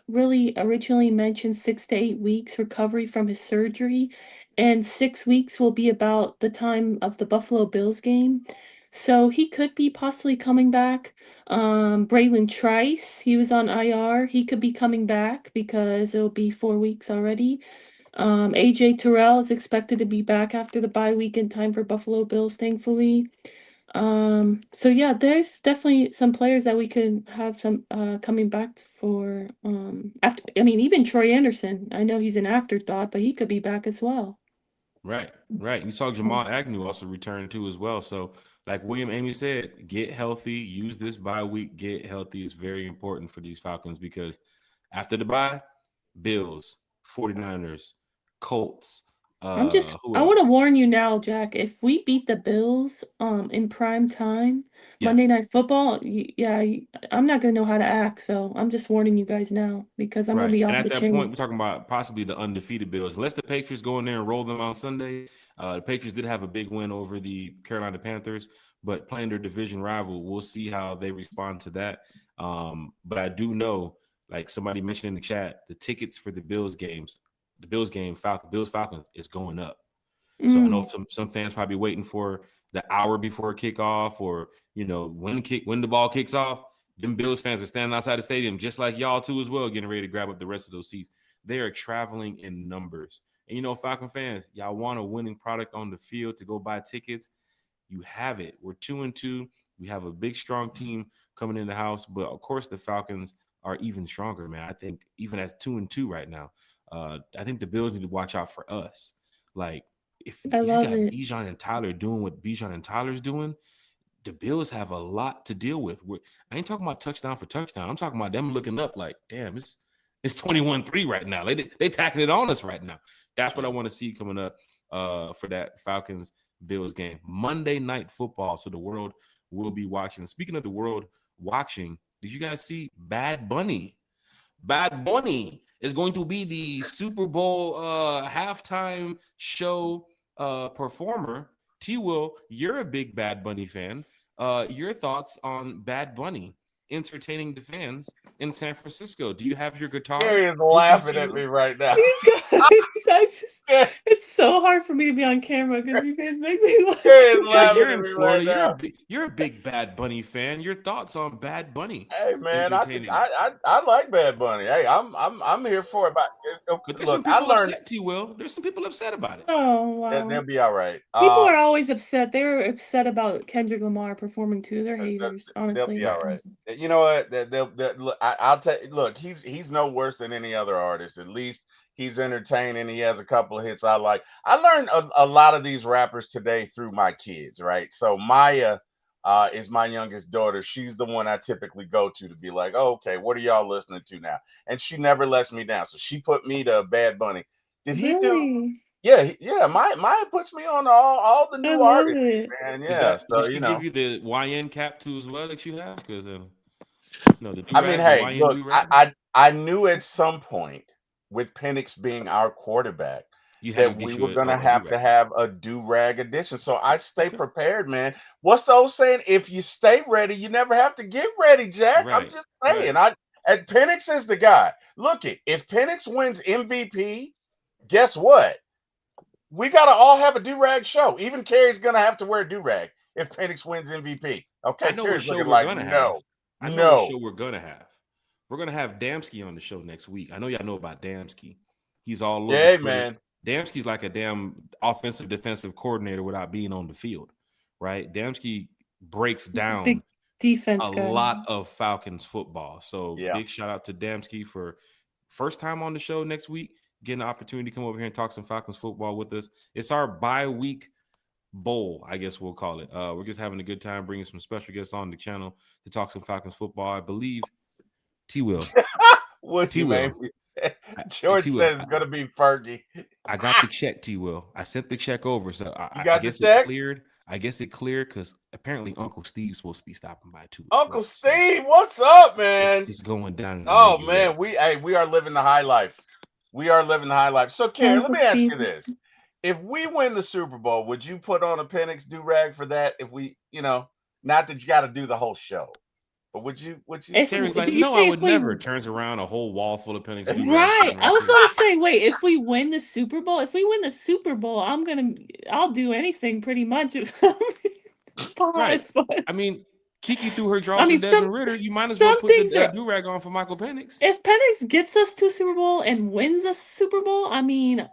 really originally mentioned 6 to 8 weeks recovery from his surgery, and 6 weeks will be about the time of the Buffalo Bills game. So he could be possibly coming back. Braylon Trice, he was on IR. He could be coming back because it'll be 4 weeks already. AJ Terrell is expected to be back after the bye week in time for Buffalo Bills, thankfully. So yeah, there's definitely some players that we could have some coming back for after. I mean, even Troy Anderson. I know he's an afterthought, but he could be back as well. Right. You saw Jamal Agnew also return too as well. So like William Amy said, get healthy, use this bye week, get healthy is very important for these Falcons because after the bye, Bills, 49ers, Colts. I want to warn you now, Jack. If we beat the Bills in prime time, Monday Night Football, I'm not going to know how to act. So I'm just warning you guys now because I'm going to be off the chain. And at that point, we're talking about possibly the undefeated Bills. Unless the Patriots go in there and roll them on Sunday. The Patriots did have a big win over the Carolina Panthers, but playing their division rival, we'll see how they respond to that. But I do know, like somebody mentioned in the chat, the tickets for the Bills games, the Bills game, Bills Falcons is going up. So I know some fans probably waiting for the hour before kickoff or, when the ball kicks off. Them Bills fans are standing outside the stadium just like y'all too as well, getting ready to grab up the rest of those seats. They are traveling in numbers. And, Falcon fans, y'all want a winning product on the field to go buy tickets. You have it. We're 2-2. We have a big, strong team coming in the house. But, of course, the Falcons are even stronger, man. I think even at 2-2 right now, I think the Bills need to watch out for us. Like, if you got Bijan and Tyler doing what Bijan and Tyler's doing, the Bills have a lot to deal with. I ain't talking about touchdown for touchdown. I'm talking about them looking up like, damn, it's 21-3 right now. They tacking it on us right now. That's what I want to see coming up for that Falcons-Bills game. Monday Night Football, so the world will be watching. Speaking of the world watching, did you guys see Bad Bunny? Bad Bunny is going to be the Super Bowl halftime show performer. T-Will, you're a big Bad Bunny fan. Your thoughts on Bad Bunny entertaining the fans in San Francisco? Do you have your guitar? Gary is laughing at me right now. It's so hard for me to be on camera because you guys make me laugh. You're in Florida. You're a big Bad Bunny fan. Your thoughts on Bad Bunny? Hey man, I like Bad Bunny. Hey, I'm here for it. But there's some people upset, T-Will. There's some people upset about it. Oh wow. They'll be all right. People are always upset. They're upset about Kendrick Lamar performing too. They're haters, honestly. They'll be all right. You know what? I'll tell you. Look, he's no worse than any other artist. At least he's entertaining. He has a couple of hits I like. I learned a lot of these rappers today through my kids, right? So Maya, is my youngest daughter. She's the one I typically go to be like, oh, okay, what are y'all listening to now? And she never lets me down. So she put me to Bad Bunny. Did he do? Really? Yeah. Maya puts me on all the I new love artists, it. man. Is Yeah. that So did she give you the YN cap too as well that you have? Because the do I mean, rag, the hey, YN look, do rag, I knew at some point with Penix being our quarterback you had to that we get were you gonna a do have to rag. have a do-rag edition. So I stay Okay, prepared, man. What's the old saying? If you stay ready, you never have to get ready, Jack. I'm right, just right. saying. And Penix is the guy. Look it, if Penix wins MVP, guess what? We gotta all have a do-rag show. Even Carrie's gonna have to wear a do-rag if Penix wins MVP. I Okay, know what Carrie's show looking we're like gonna have. no, I know what no. show we're gonna have. We're gonna have Damsky on the show next week. I know y'all know about Damsky. He's all over Yeah, Twitter. man. Damsky's like a damn offensive defensive coordinator without being on the field, right? Damsky breaks He's a down big defense a guy. lot of Falcons football. So Yeah. big shout out to Damsky for first time on the show next week, getting an opportunity to come over here and talk some Falcons football with us. It's our bye week bowl, I guess we'll call it. We're just having a good time bringing some special guests on the channel to talk some Falcons football. I believe T Will. Would T you, man? Will. George T Will. says it's gonna be Fergie. I got the check, T Will. I sent the check over. So You I got the guess it check? cleared. I guess it cleared because apparently Uncle Steve's supposed to be stopping by too as Uncle well. So Steve, what's up, man? it's going down in a Oh major man, way. we are living the high life. We are living the high life. So, Carrie, let Uncle me ask Steve. you this: if we win the Super Bowl, would you put on a Penix do rag for that? If we, not that you got to do the whole show, but would you? If Carrie's like, did you no, I say would if we never. Turns around a whole wall full of Penix do rags right? sitting I right was there. going to say, wait, if we win the Super Bowl, I'll do anything pretty much. Right. Pause, but I mean, Kiki threw her I draws mean, for Desmond Ritter. You might as well some put the things are. do rag on for Michael Penix. If Penix gets us to Super Bowl and wins us Super Bowl, I mean,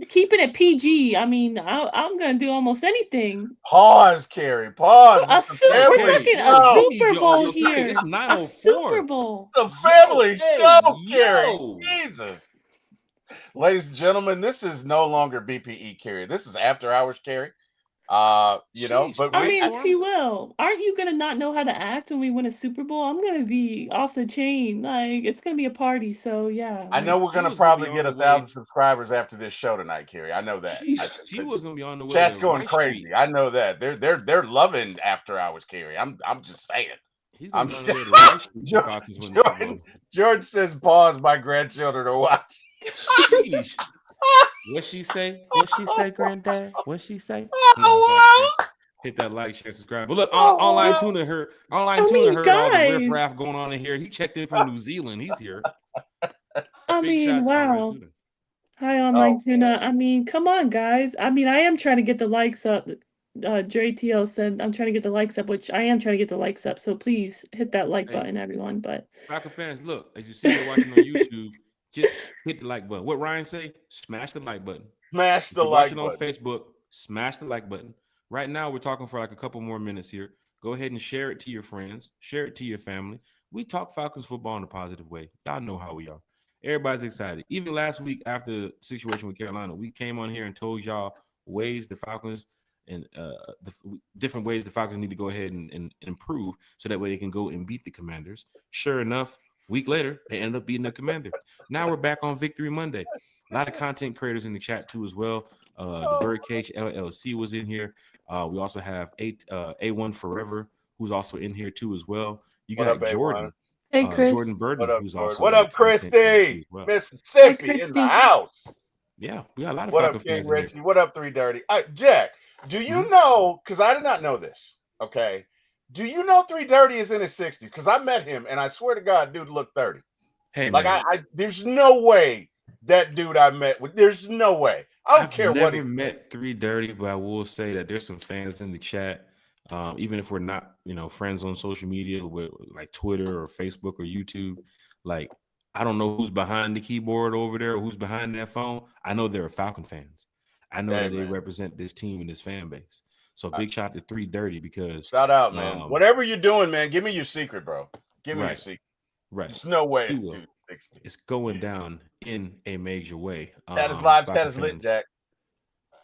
keeping it PG. I mean, I'm gonna do almost anything. Pause, Carrie. Pause. It's the Hey, We're family Carrie, talking a show. we need Super your Bowl audio time. It's here. A Super 9:04. Bowl. The Yo, family hey, show, Carrie. yo. Jesus. Ladies and gentlemen, this is no longer BPE Carrie. This is After Hours Carrie. Sheesh, But I quiet mean, storm. T. Will, aren't you gonna not know how to act when we win a Super Bowl? I'm gonna be off the chain. Like it's gonna be a party. So yeah, I know like we're T gonna was gonna be probably on get the 1,000 way. subscribers after this show tonight, Carrie. I know that. Sheesh, T was gonna be on the way Chat's to going Rice Street. crazy. I know that. They're loving After Hours, Carrie. I'm just saying. He's gonna I'm be on the way to Rice Street. The George, Falcons win the Super Bowl. George says pause. My grandchildren are watching. Sheesh. What she say? What she say, Granddad? What she say? Oh, wow. Hit that like, share, subscribe. But look, Oh, online wow. tuna heard. I Online tuna mean, heard all the guys. riffraff going on in here. He checked in from New Zealand. He's here. I Big mean, shot to online wow. tuna. Hi, online Oh, tuna. man. I mean, come on, guys. I mean, I am trying to get the likes up. Dre TL said I'm trying to get the likes up, which I am trying to get the likes up. So please hit that like Hey, button, everyone. But Falcon fans, look, as you see me watching on YouTube, just hit the like button. What Ryan say? Smash the like button. Smash If the you're like watching on button. Facebook, smash the like button. Right now, we're talking for like a couple more minutes here. Go ahead and share it to your friends, share it to your family. We talk Falcons football in a positive way. Y'all know how we are. Everybody's excited. Even last week after the situation with Carolina, we came on here and told y'all ways the Falcons and the different ways the Falcons need to go ahead and improve so that way they can go and beat the Commanders. Sure enough, week later, they end up beating the Commander. Now we're back on Victory Monday. A lot of content creators in the chat too as well. The Birdcage LLC was in here. We also have A1 Forever, who's also in here too as well. You What got up, A1? Jordan, hey, Chris. Jordan Burden, What up, who's Jordan? also What a up, content creator too Christy? as well. Hi, Mississippi in the Christy. house. Yeah, we got a lot of What Falcon up, King fans in here. Richie? What up, 330? Jack, do you know? Because I did not know this. Okay, do you know 330 is in his 60s? Because I met him, and I swear to God, dude looked 30. Hey, Like man, there's no way that dude I met with. There's no way. I don't I've care what he never met 330, but I will say that there's some fans in the chat. Even if we're not, friends on social media, with like Twitter or Facebook or YouTube, like I don't know who's behind the keyboard over there or who's behind that phone. I know they're Falcon fans. I know Hey, that they man. represent this team and this fan base. So big shout to 330 because Shout out, man. Whatever you're doing, man, give me your secret, bro. Give me your right, secret. right. There's no way He it's will. 260. It's going down in a major way. That is live. Falcon That is lit, fans, Jack.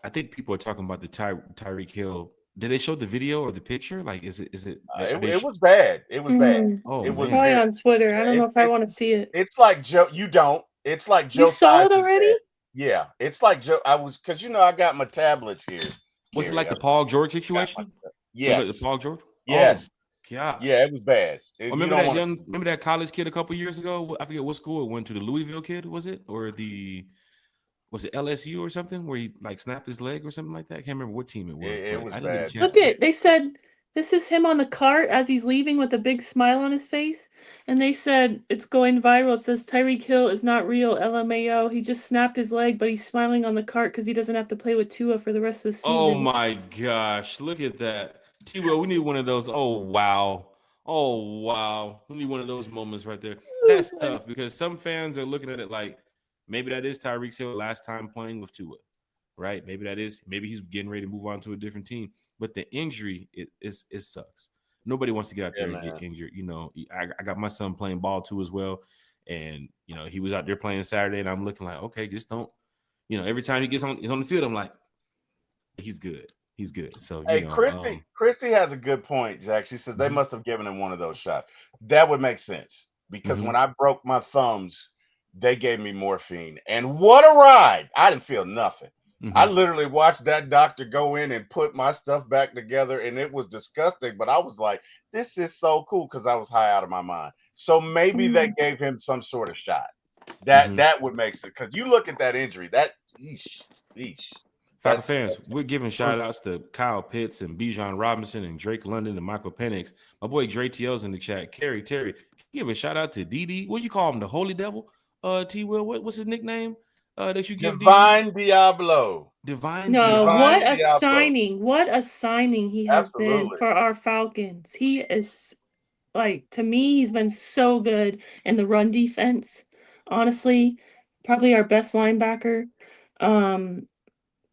I think people are talking about the Tyreek Hill Did they show the video or the picture? Like, is it? It was bad. It was bad. Oh It It's was probably man. very. on Twitter. I don't Yeah, know if I want to see it. it's like Joe. You don't. It's like You saw Josiah's it already? dad. Yeah, it's like Joe. Because I got my tablets here. Was it Carrie, like the Paul George situation? Was it like the yes, Paul George? Oh yes, God. yeah. It was bad. You Remember don't that want to. remember that college kid a couple years ago? I forget what school it went to. The Louisville kid, was it? Or was it LSU or something where he like snapped his leg or something like that? I can't remember what team it was, It but was I didn't get a bad. chance Look to. at, they said this is him on the cart as he's leaving with a big smile on his face. And they said it's going viral. It says Tyreek Hill is not real, LMAO. He just snapped his leg, but he's smiling on the cart because he doesn't have to play with Tua for the rest of the Oh season. my gosh, look at that. T-Will, we need one of those. Oh wow. Oh wow. We need one of those moments right there. That's tough because some fans are looking at it like maybe that is Tyreek Hill last time playing with Tua, right? Maybe he's getting ready to move on to a different team. But the injury it sucks. Nobody wants to get out Yeah, there and get man. injured. I got my son playing ball too as well. And he was out there playing Saturday, and I'm looking like, okay, just don't, every time he's on the field, I'm like, he's good. He's good. So, Hey, Christy has a good point, Jack. She says they must have given him one of those shots. That would make sense because when I broke my thumbs, they gave me morphine, and what a ride! I didn't feel nothing. I literally watched that doctor go in and put my stuff back together, and it was disgusting. But I was like, "This is so cool" because I was high out of my mind. So maybe they gave him some sort of shot. That would make sense because you look at that injury. That eesh, Falcon that's fans, we're giving shout outs to Kyle Pitts and Bijan Robinson and Drake London and Michael Penix. My boy Dre TL's in the chat. Terry, give a shout out to DD. What you call him? The Holy Devil? T Will. What's his nickname? That you give Divine Diablo. Divine No, Diablo. what Divine a Diablo. signing. What a signing he has been Absolutely. for our Falcons. He is, like, to me, he's been so good in the run defense. Honestly, probably our best linebacker.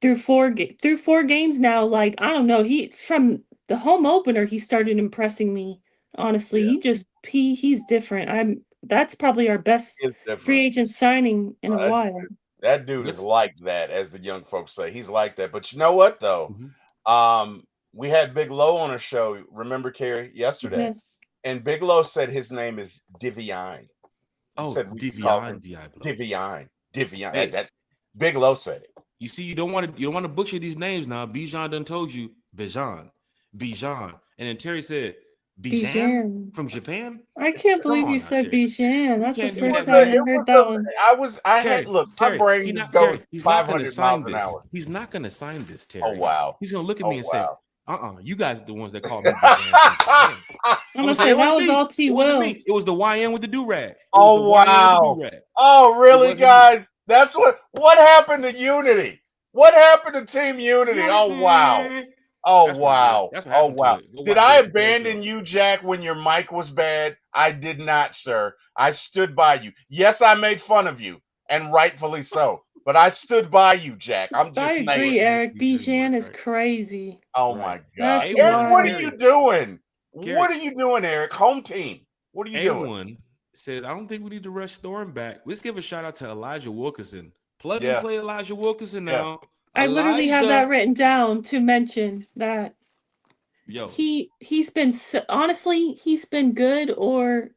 Through four games now, like, I don't know, he from the home opener, he started impressing me. Honestly, Yeah, he's different. That's probably our best it's free different. agent signing in a That, while. that dude is Let's. like that, as the young folks say. He's like that. But you know what though? We had Big Low on a show, remember, Carrie, yesterday. Yes. And Big Low said his name is Divine. He Oh, said we should call Divion him Diablo. Divine. Divine. Hey, That Big Low said it. you see, you don't want to butcher these names now. Bijan done told you Bijan, and then Terry said Bijan from Japan. I can't Come believe you on now, said Terry. Bijan. You That's the can't do first that, time man. I heard that one. I had, look, my brain was going He's not going to 500 miles sign an this. hour. He's not going to sign this, Terry. Oh, wow. He's going to look at Oh, me and say, wow. you guys are the ones that called me Bijan from Japan. I'm gonna say that was all T. It wasn't Will. me. It was the YN with the do-rag. Oh, wow. Oh, really, guys? That's what happened to Unity? What happened to Team Unity? Oh, wow. Oh, wow. That's what Oh, happened wow. to it. Go Did watch I Dave Chappelle's abandon show. you, Jack, when your mic was bad? I did not, sir. I stood by you. Yes, I made fun of you, and rightfully so. But I stood by you, Jack. I'm I just agree, saying. Eric. Bijan is crazy. Oh, my God. That's Eric, what are wild. you doing? Gary, What are you doing, Eric? Home team. What are you doing? A1 says, I don't think we need to rush Storm back. Let's give a shout out to Elijah Wilkinson. Plug and play Elijah Wilkinson now. I literally have that written down to mention that. Yo, he's been honestly, he's been good or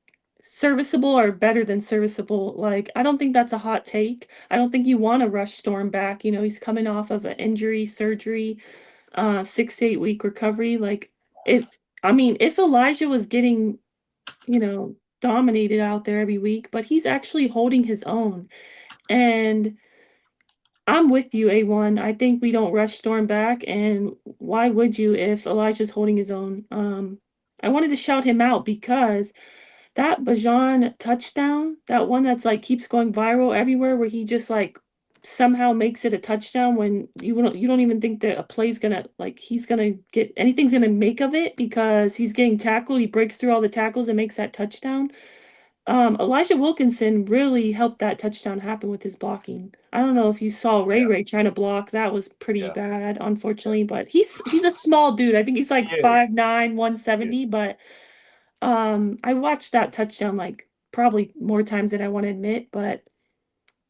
serviceable or better than serviceable. Like, I don't think that's a hot take. I don't think you want to rush Storm back. He's coming off of an injury, surgery, 6 to 8 week recovery. Like, if Elijah was getting, dominated out there every week, but he's actually holding his own. And I'm with you, A1. I think we don't rush Storm back, and why would you if Elijah's holding his own? I wanted to shout him out because that Bajan touchdown, that one that's like keeps going viral everywhere, where he just like somehow makes it a touchdown when you don't even think that a play's gonna, like, he's gonna get anything's gonna make of it because he's getting tackled. He breaks through all the tackles and makes that touchdown. Elijah Wilkinson really helped that touchdown happen with his blocking. I don't know if you saw Ray trying to block. That was pretty bad, unfortunately. But he's a small dude. I think he's like 5'9", 170. But I watched that touchdown like probably more times than I want to admit. But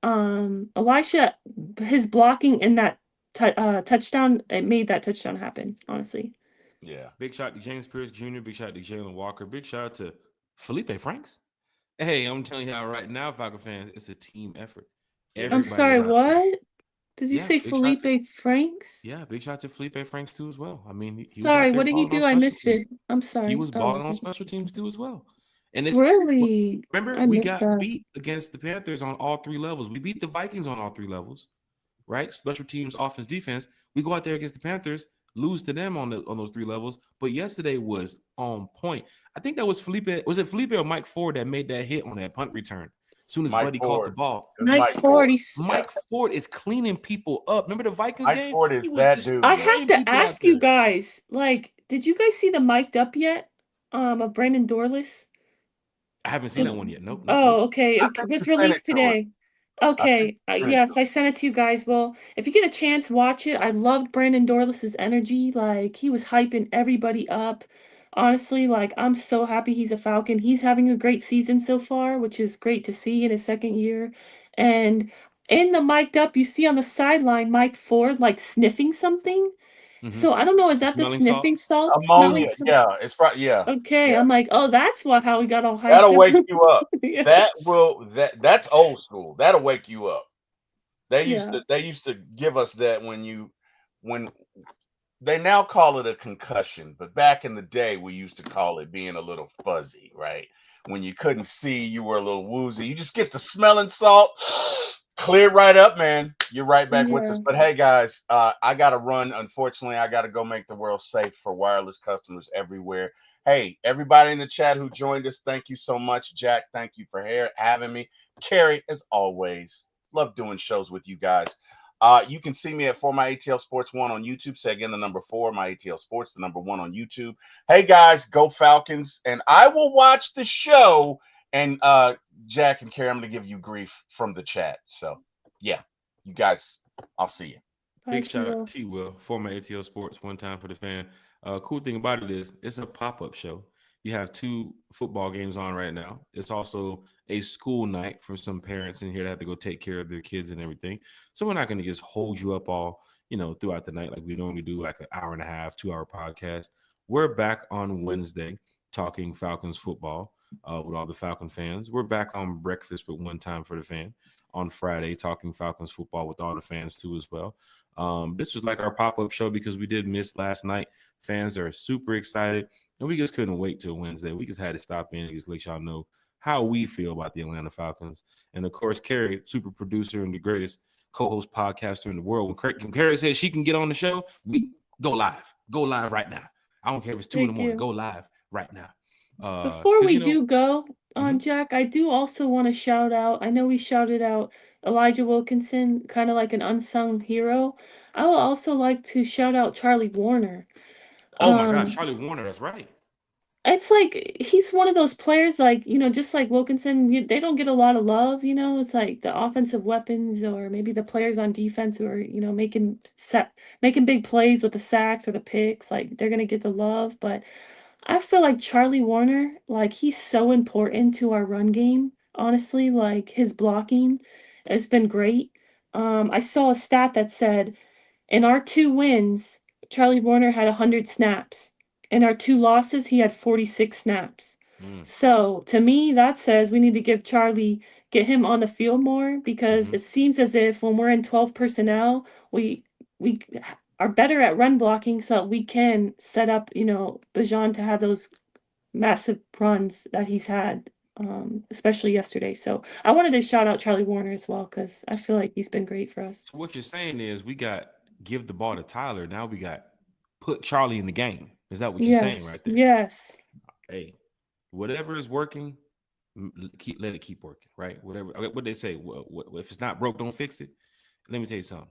Elisha, his blocking in that touchdown, it made that touchdown happen. Honestly. Yeah. Big shout out to James Pierce Jr., big shout out to Jalen Walker, big shout out to Felipe Franks. Hey, I'm telling you how right now, Falcon fans, it's a team effort. I'm Everybody's sorry, out there. what? Did you Yeah, say big shout out to Felipe Franks? big shout out to Felipe Franks too as well. I mean, he was out Sorry, there what did he balling on do? I special missed teams. it. I'm He sorry. was Oh, balling on okay. special teams too as well. And it's Really? remember I we missed got that. beat against the Panthers on all three levels. We beat the Vikings on all three levels, right? Special teams, offense, defense. We go out there against the Panthers, lose to them on those three levels. But yesterday was on point. I think that was Felipe. Was it Felipe or Mike Ford that made that hit on that punt return? As soon as Mike Buddy caught the Ford. ball, It was Mike Mike Ford. 40. Yeah. Mike Ford is cleaning people up. Remember the Vikings Mike game? Ford He is was that dude, I man. have destroying to people out ask you there. guys, like, did you guys see the mic'd up yet? Of Brandon Dorless? I haven't seen Did that one yet. Nope, nope, Oh, nope. okay. I It think you was sent it released to us. today. I think Okay. you sent it to Yes, us. I sent it to you guys. Well, if you get a chance, watch it. I loved Brandon Dorless's energy. Like, he was hyping everybody up. Honestly, like, I'm so happy he's a Falcon. He's having a great season so far, which is great to see in his second year. And in the mic'd up, you see on the sideline Mike Ford, like, sniffing something. Mm-hmm. So I don't know, is The that the smelling sniffing salts. salt? Smelling Ammonia. some? Yeah, it's probably yeah. Okay, Yeah. I'm like, oh, that's how we got all hyped That'll wake up. you up. Yeah. That's old school. That'll wake you up. Yeah. They used to give us that when they now call it a concussion, but back in the day we used to call it being a little fuzzy, right? When you couldn't see, you were a little woozy. You just get the smelling salt, clear right up, man. You're right back with us. Yeah. But hey, guys, I got to run. Unfortunately, I got to go make the world safe for wireless customers everywhere. Hey, everybody in the chat who joined us, thank you so much. Jack, thank you for having me. Carrie, as always, love doing shows with you guys. You can see me at For My ATL Sports 1 on YouTube. Say again the number 4, My ATL Sports, the number 1 on YouTube. Hey, guys, go Falcons. And I will watch the show. And Jack and Carrie, I'm going to give you grief from the chat. So, yeah, you guys, I'll see you. Bye, Big T. shout out Will. to T Will, former ATL Sports, one time for the fan. Cool thing about it is it's a pop-up show. You have 2 football games on right now. It's also a school night for some parents in here that have to go take care of their kids and everything. So we're not going to just hold you up all, throughout the night like we normally do, like an hour and a half, 2-hour podcast. We're back on Wednesday talking Falcons football with all the Falcon fans. We're back on Breakfast with One Time for the Fan on Friday talking Falcons football with all the fans too as well. This was like our pop-up show because we did miss last night. Fans are super excited, and we just couldn't wait till Wednesday. We just had to stop in and just let y'all know how we feel about the Atlanta Falcons. And of course, Carrie, super producer and the greatest co-host podcaster in the world. When Carrie says she can get on the show, we go live. Go live right now. I don't care if it's 2 in the Thank morning. you. Go live right now. Before Because we do go on, mhm. Jack, I do also want to shout out. I know we shouted out Elijah Wilkinson, kind of like an unsung hero. I would also like to shout out Charlie Warner. Oh my gosh, Um, Charlie Warner, that's right. it's like he's one of those players, like, just like Wilkinson, they don't get a lot of love, It's like the offensive weapons or maybe the players on defense who are, making big plays with the sacks or the picks, like they're gonna get the love. But I feel like Charlie Warner, like he's so important to our run game. Honestly, like his blocking has been great. I saw a stat that said in our 2 wins, Charlie Warner had 100 snaps. In our 2 losses, he had 46 snaps. Mm, So, to me, that says we need to get him on the field more because mm-hmm. it seems as if when we're in 12 personnel, we are better at run blocking so that we can set up, Bajan to have those massive runs that he's had, especially yesterday. So, I wanted to shout out Charlie Warner as well because I feel like he's been great for us. So what you're saying is we got give the ball to Tyler. Now we got put Charlie in the game. Is that what you're saying Yes, right there? yes. Hey, whatever is working, let it keep working, right? Whatever. What they say, if it's not broke, don't fix it. Let me tell you something.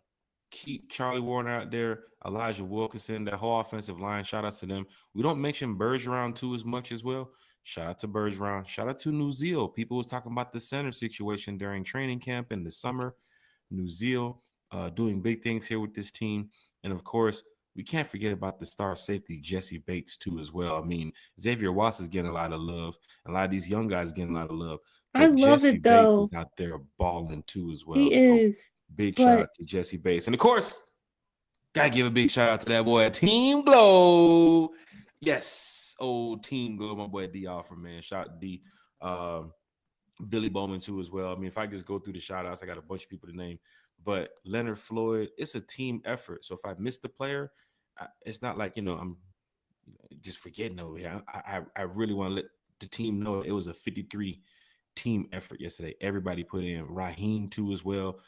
Keep Charlie Warner out there, Elijah Wilkinson, that whole offensive line. Shout outs to them. We don't mention Bergeron too as much as well. Shout out to Bergeron. Shout out to New Zeal. People was talking about the center situation during training camp in the summer. New Zeal doing big things here with this team. And of course, we can't forget about the star safety, Jesse Bates, too, as well. I mean, Xavier Watts is getting a lot of love. A lot of these young guys getting a lot of love. I But love Jesse it Bates though. is out there balling, too, as well. He So is. big shout But out to Jesse Bates. And of course, Gotta give a big shout out to that boy, Team Glow. Yes, old Team Glow, my boy D Offer, man. Shout out to D. Billy Bowman too as well. I mean, if I just go through the shout outs, I got a bunch of people to name. But Leonard Floyd, it's a team effort. So if I miss the player, it's not like, I'm just forgetting over here. I really want to let the team know it was a 53 team effort yesterday. Everybody put in. Raheem too as well.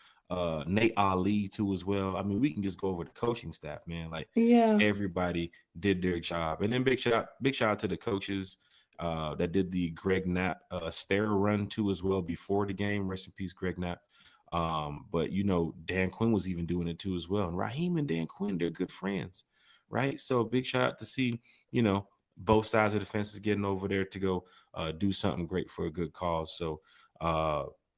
Nate Ali too as well. I mean, we can just go over the coaching staff, man. Like Yeah. everybody did their job. And then big shout out to the coaches that did the Greg Knapp stair run too as well before the game. Rest in peace, Greg Knapp. But Dan Quinn was even doing it too as well. And Raheem and Dan Quinn, they're good friends, right? So big shout out to see, both sides of the fence is getting over there to go do something great for a good cause. So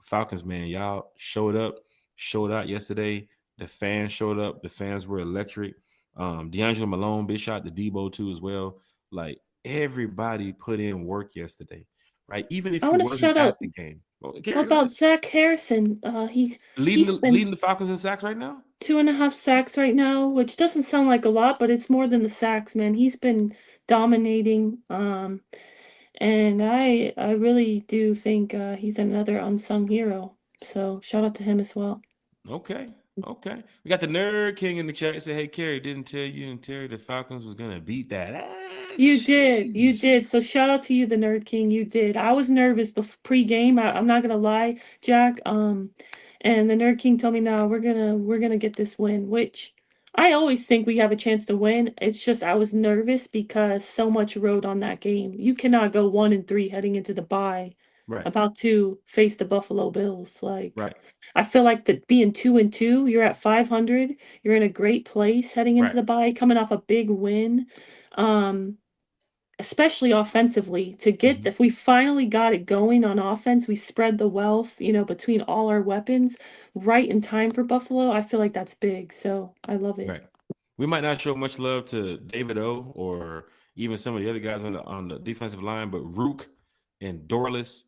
Falcons, man, y'all showed out yesterday. The fans showed up. The fans were electric. D'Angelo Malone, big shout out to Debo too as well. Like everybody put in work yesterday, right? Even if I you want to wasn't shout at out. the game. Well, How Gary, go about ahead. Zach Harrison? He's Leading the Falcons in sacks right now. 2.5 sacks right now, which doesn't sound like a lot, but it's more than the sacks, man. He's been dominating. And I really do think he's another unsung hero. So shout out to him as well. Okay. We got the Nerd King in the chat. He said, "Hey, Kerry, didn't tell you and Terry the Falcons was gonna beat that." You Sheesh. did. So shout out to you, the Nerd King. You did. I was nervous pre-game. I'm not gonna lie, Jack. And the Nerd King told me, "No, we're gonna get this win." Which I always think we have a chance to win. It's just I was nervous because so much rode on that game. You cannot go 1-3 heading into the bye, Right. about to face the Buffalo Bills. Like Right. I feel like that being 2-2, you're at 500. You're in a great place heading into Right. the bye, coming off a big win. Um, Especially offensively, to get if we finally got it going on offense, we spread the wealth, between all our weapons right in time for Buffalo. I feel like that's big. So I love it. Right. We might not show much love to David O or even some of the other guys on the defensive line, but Rook and Dorless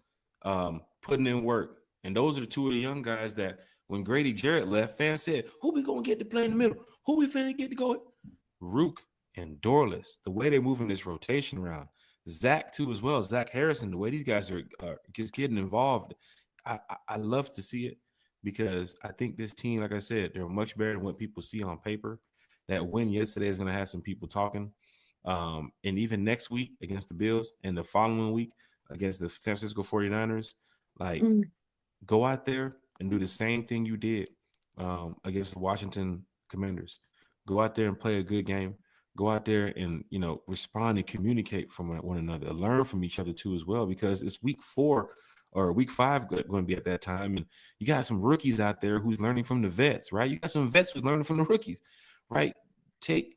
putting in work. And those are the two of the young guys that when Grady Jarrett left, fans said, "Who we gonna get to play in the middle? Who we finna get to go?" Rook and Dorless, the way they're moving this rotation around. Zach too as well. Zach Harrison, the way these guys are just getting involved. I love to see it because I think this team, like I said, they're much better than what people see on paper. That win yesterday is going to have some people talking. And even next week against the Bills and the following week against the San Francisco 49ers, like go out there and do the same thing you did against the Washington Commanders. Go out there and play a good game. Go out there and, respond and communicate from one another. Learn from each other too as well, because it's week 4 or week 5 going to be at that time. And you got some rookies out there who's learning from the vets, right? You got some vets who's learning from the rookies, right? Take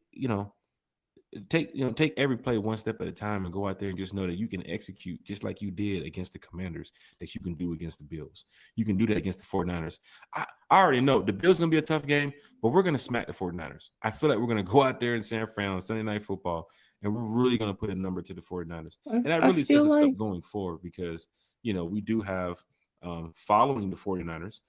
every play one step at a time and go out there and just know that you can execute just like you did against the Commanders, that you can do against the Bills. You can do that against the 49ers. I already know the Bills going to be a tough game, but we're going to smack the 49ers. I feel like we're going to go out there in San Fran on Sunday Night Football, and we're really going to put a number to the 49ers. And that I really feel sets us like up going forward because, we do have following the 49ers.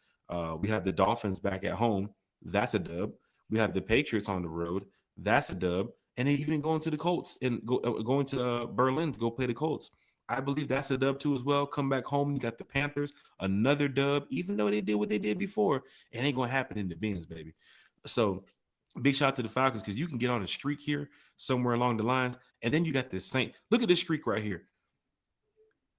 We have the Dolphins back at home. That's a dub. We have the Patriots on the road. That's a dub. And then even going to the Colts and going to Berlin to go play the Colts. I believe that's a dub too as well. Come back home, you got the Panthers, another dub, even though they did what they did before. It ain't going to happen in the bins, baby. So big shout out to the Falcons because you can get on a streak here somewhere along the lines. And then you got this Saint. Look at this streak right here.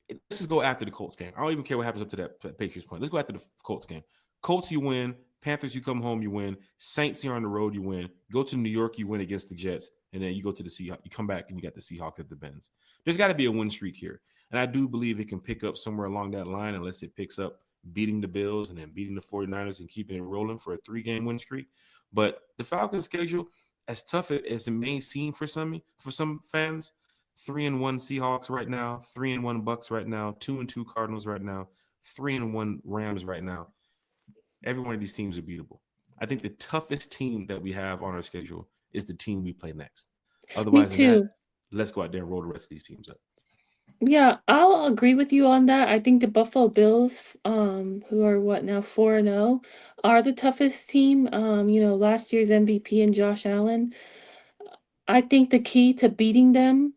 Let's just go after the Colts game. I don't even care what happens up to that Patriots point. Let's go after the Colts game. Colts, you win. Panthers, you come home, you win. Saints, you're on the road, you win. Go to New York, you win against the Jets. And then you go to the Seahawks. You come back and you got the Seahawks at the Benz. There's got to be a win streak here. And I do believe it can pick up somewhere along that line unless it picks up beating the Bills and then beating the 49ers and keeping it rolling for a 3-game win streak. But the Falcons schedule, as tough as it may seem for some fans, 3-1 Seahawks right now, 3-1 Bucks right now, 2-2 Cardinals right now, 3-1 Rams right now. Every one of these teams are beatable. I think the toughest team that we have on our schedule is the team we play next. Otherwise than that, let's go out there and roll the rest of these teams up. Yeah, I'll agree with you on that. I think the Buffalo Bills, who are what now 4-0, are the toughest team. Last year's MVP and Josh Allen. I think the key to beating them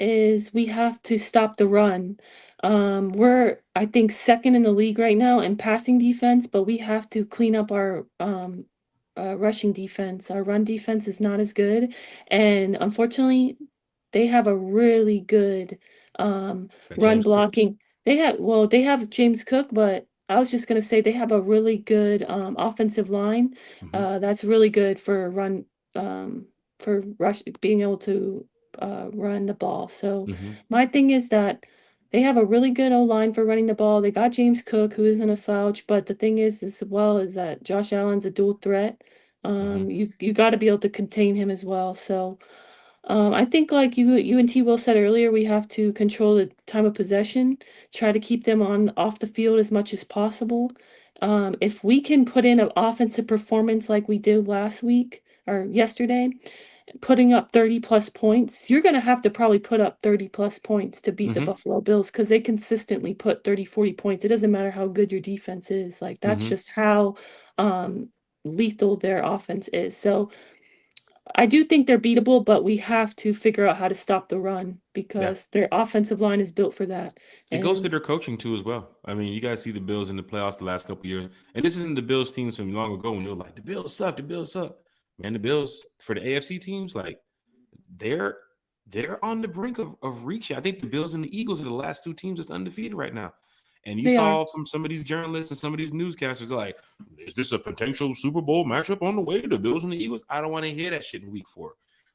is we have to stop the run. We're, I think, second in the league right now in passing defense, but we have to clean up our rushing defense. Our run defense is not as good, and unfortunately, they have a really good run James Cook. blocking. They have James Cook, but I was just gonna say they have a really good offensive line. Hmm. That's really good for run for rush being able to run the ball. So Hmm. my thing is that they have a really good O line for running the ball. They got James Cook, who isn't a slouch, but the thing is as well is that Josh Allen's a dual threat. Hmm. You got to be able to contain him as well. So I think like you and T Will said earlier, we have to control the time of possession, try to keep them on off the field as much as possible. If we can put in an offensive performance like we did last week or yesterday, putting up 30 plus points, you're going to have to probably put up 30 plus points to beat the Hmm. Buffalo Bills because they consistently put 30, 40 points. It doesn't matter how good your defense is. Like that's Hmm. just how um, lethal their offense is. So I do think they're beatable, but we have to figure out how to stop the run Yeah. because their offensive line is built for that. It goes to And their coaching too as well. I mean, you guys see the Bills in the playoffs the last couple of years, and this isn't the Bills teams from long ago when they were like the Bills suck, the Bills suck. Man, the Bills for the AFC teams, like they're they're on the brink of reaching. I think the Bills and the Eagles are the last two teams that's undefeated right now. And you they are. saw from some of these journalists and some of these newscasters like, is this a potential Super Bowl matchup on the way? The Bills and the Eagles? I don't want to hear that shit in week 4.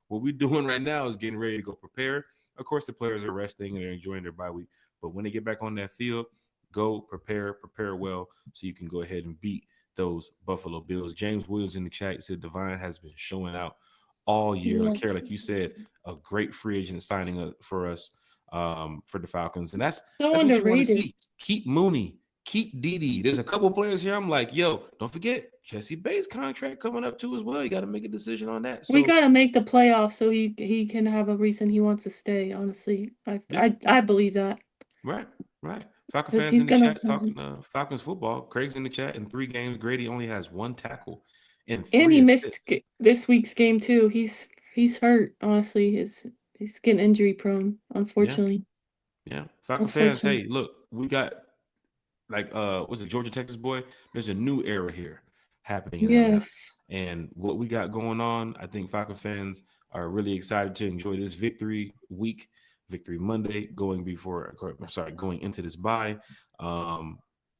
What we're doing right now is getting ready to go prepare. Of course, the players are resting and they're enjoying their bye week. But when they get back on that field, go prepare well so you can go ahead and beat those Buffalo Bills. James Williams in the chat said Divine has been showing out all year. Like Kara, Yes. like you said, a great free agent signing for us for the Falcons, and So that's what you want to underrated. see. Keep Mooney, keep Didi. There's a couple players here. I'm like, yo, don't forget Jesse Bates contract coming up too as well. You got to make a decision on that. We So gotta make the playoffs so he can have a reason he wants to stay. Honestly, I yeah, I, I believe that right, right. Falcon because fans he's in the gonna. chat talking Falcons football. Craig's in the chat. In 3 games, Grady only has 1 tackle and And three he missed assists. this week's game too. He's hurt. Honestly, he's getting injury prone. Yeah, Unfortunately, yeah. Falcon fans, unfortunately. hey, look, we got like was it Georgia Texas boy? There's a new era here happening in Atlanta. Yes. And what we got going on, I think Falcon fans are really excited to enjoy this victory week, victory Monday, going into this bye. Um,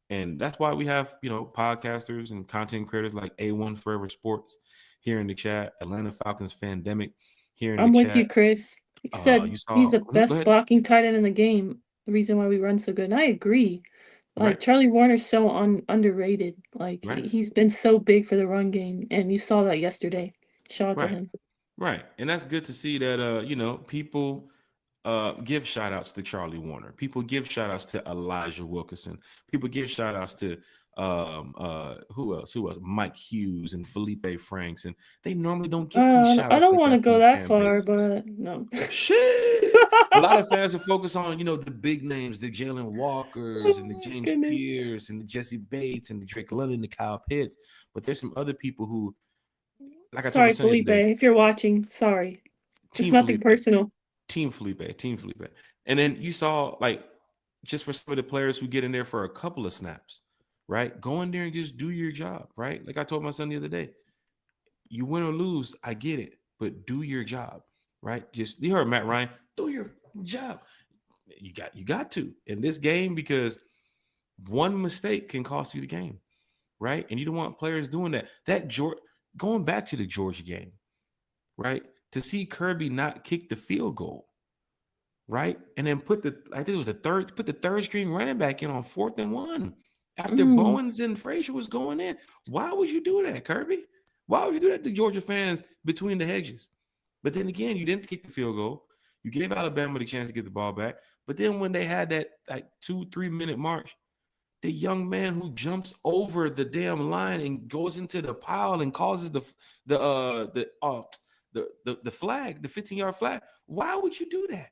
and that's why we have, podcasters and content creators like A1 Forever Sports here in the chat, Atlanta Falcons Fandemic here in the I'm with chat. you, Chris. He said You he's saw, the go best ahead. blocking tight end in the game. The reason why we run so good. And I agree. Right, Like Charlie Warner's so underrated. Like right, he's been so big for the run game, and you saw that yesterday. Shout out to right. him. Right. And that's good to see that people give shout outs to Charlie Warner. People give shout outs to Elijah Wilkinson. People give shout outs to who else? Who else? Mike Hughes and Felipe Franks. And they normally don't get these shout I outs don't like want to that from go the that fan far, base. but no. Shit. A lot of fans are focused on, the big names, the Jalen Walkers and the Oh my James goodness. Pierce and the Jesse Bates and the Drake London, the Kyle Pitts. But there's some other people who, like I told my Sorry, son the other Felipe. day, If you're watching, sorry. It's Team nothing Felipe. personal. Team Felipe. And then you saw like just for some of the players who get in there for a couple of snaps, right? Go in there and just do your job, right? Like I told my son the other day, you win or lose, I get it, but do your job, right? Just you heard Matt Ryan, do your job. You got to in this game because one mistake can cost you the game, right? And you don't want players doing that. Going back to the Georgia game, right? To see Kirby not kick the field goal, right? And then I think it was put the third string running back in on 4th and 1 after Mm, Bowens and Frazier was going in. Why would you do that, Kirby? Why would you do that to Georgia fans between the hedges? But then again, you didn't kick the field goal. You gave Alabama the chance to get the ball back. But then when they had that like 2-3 minute march, the young man who jumps over the damn line and goes into the pile and causes the flag, the 15-yard flag. Why would you do that?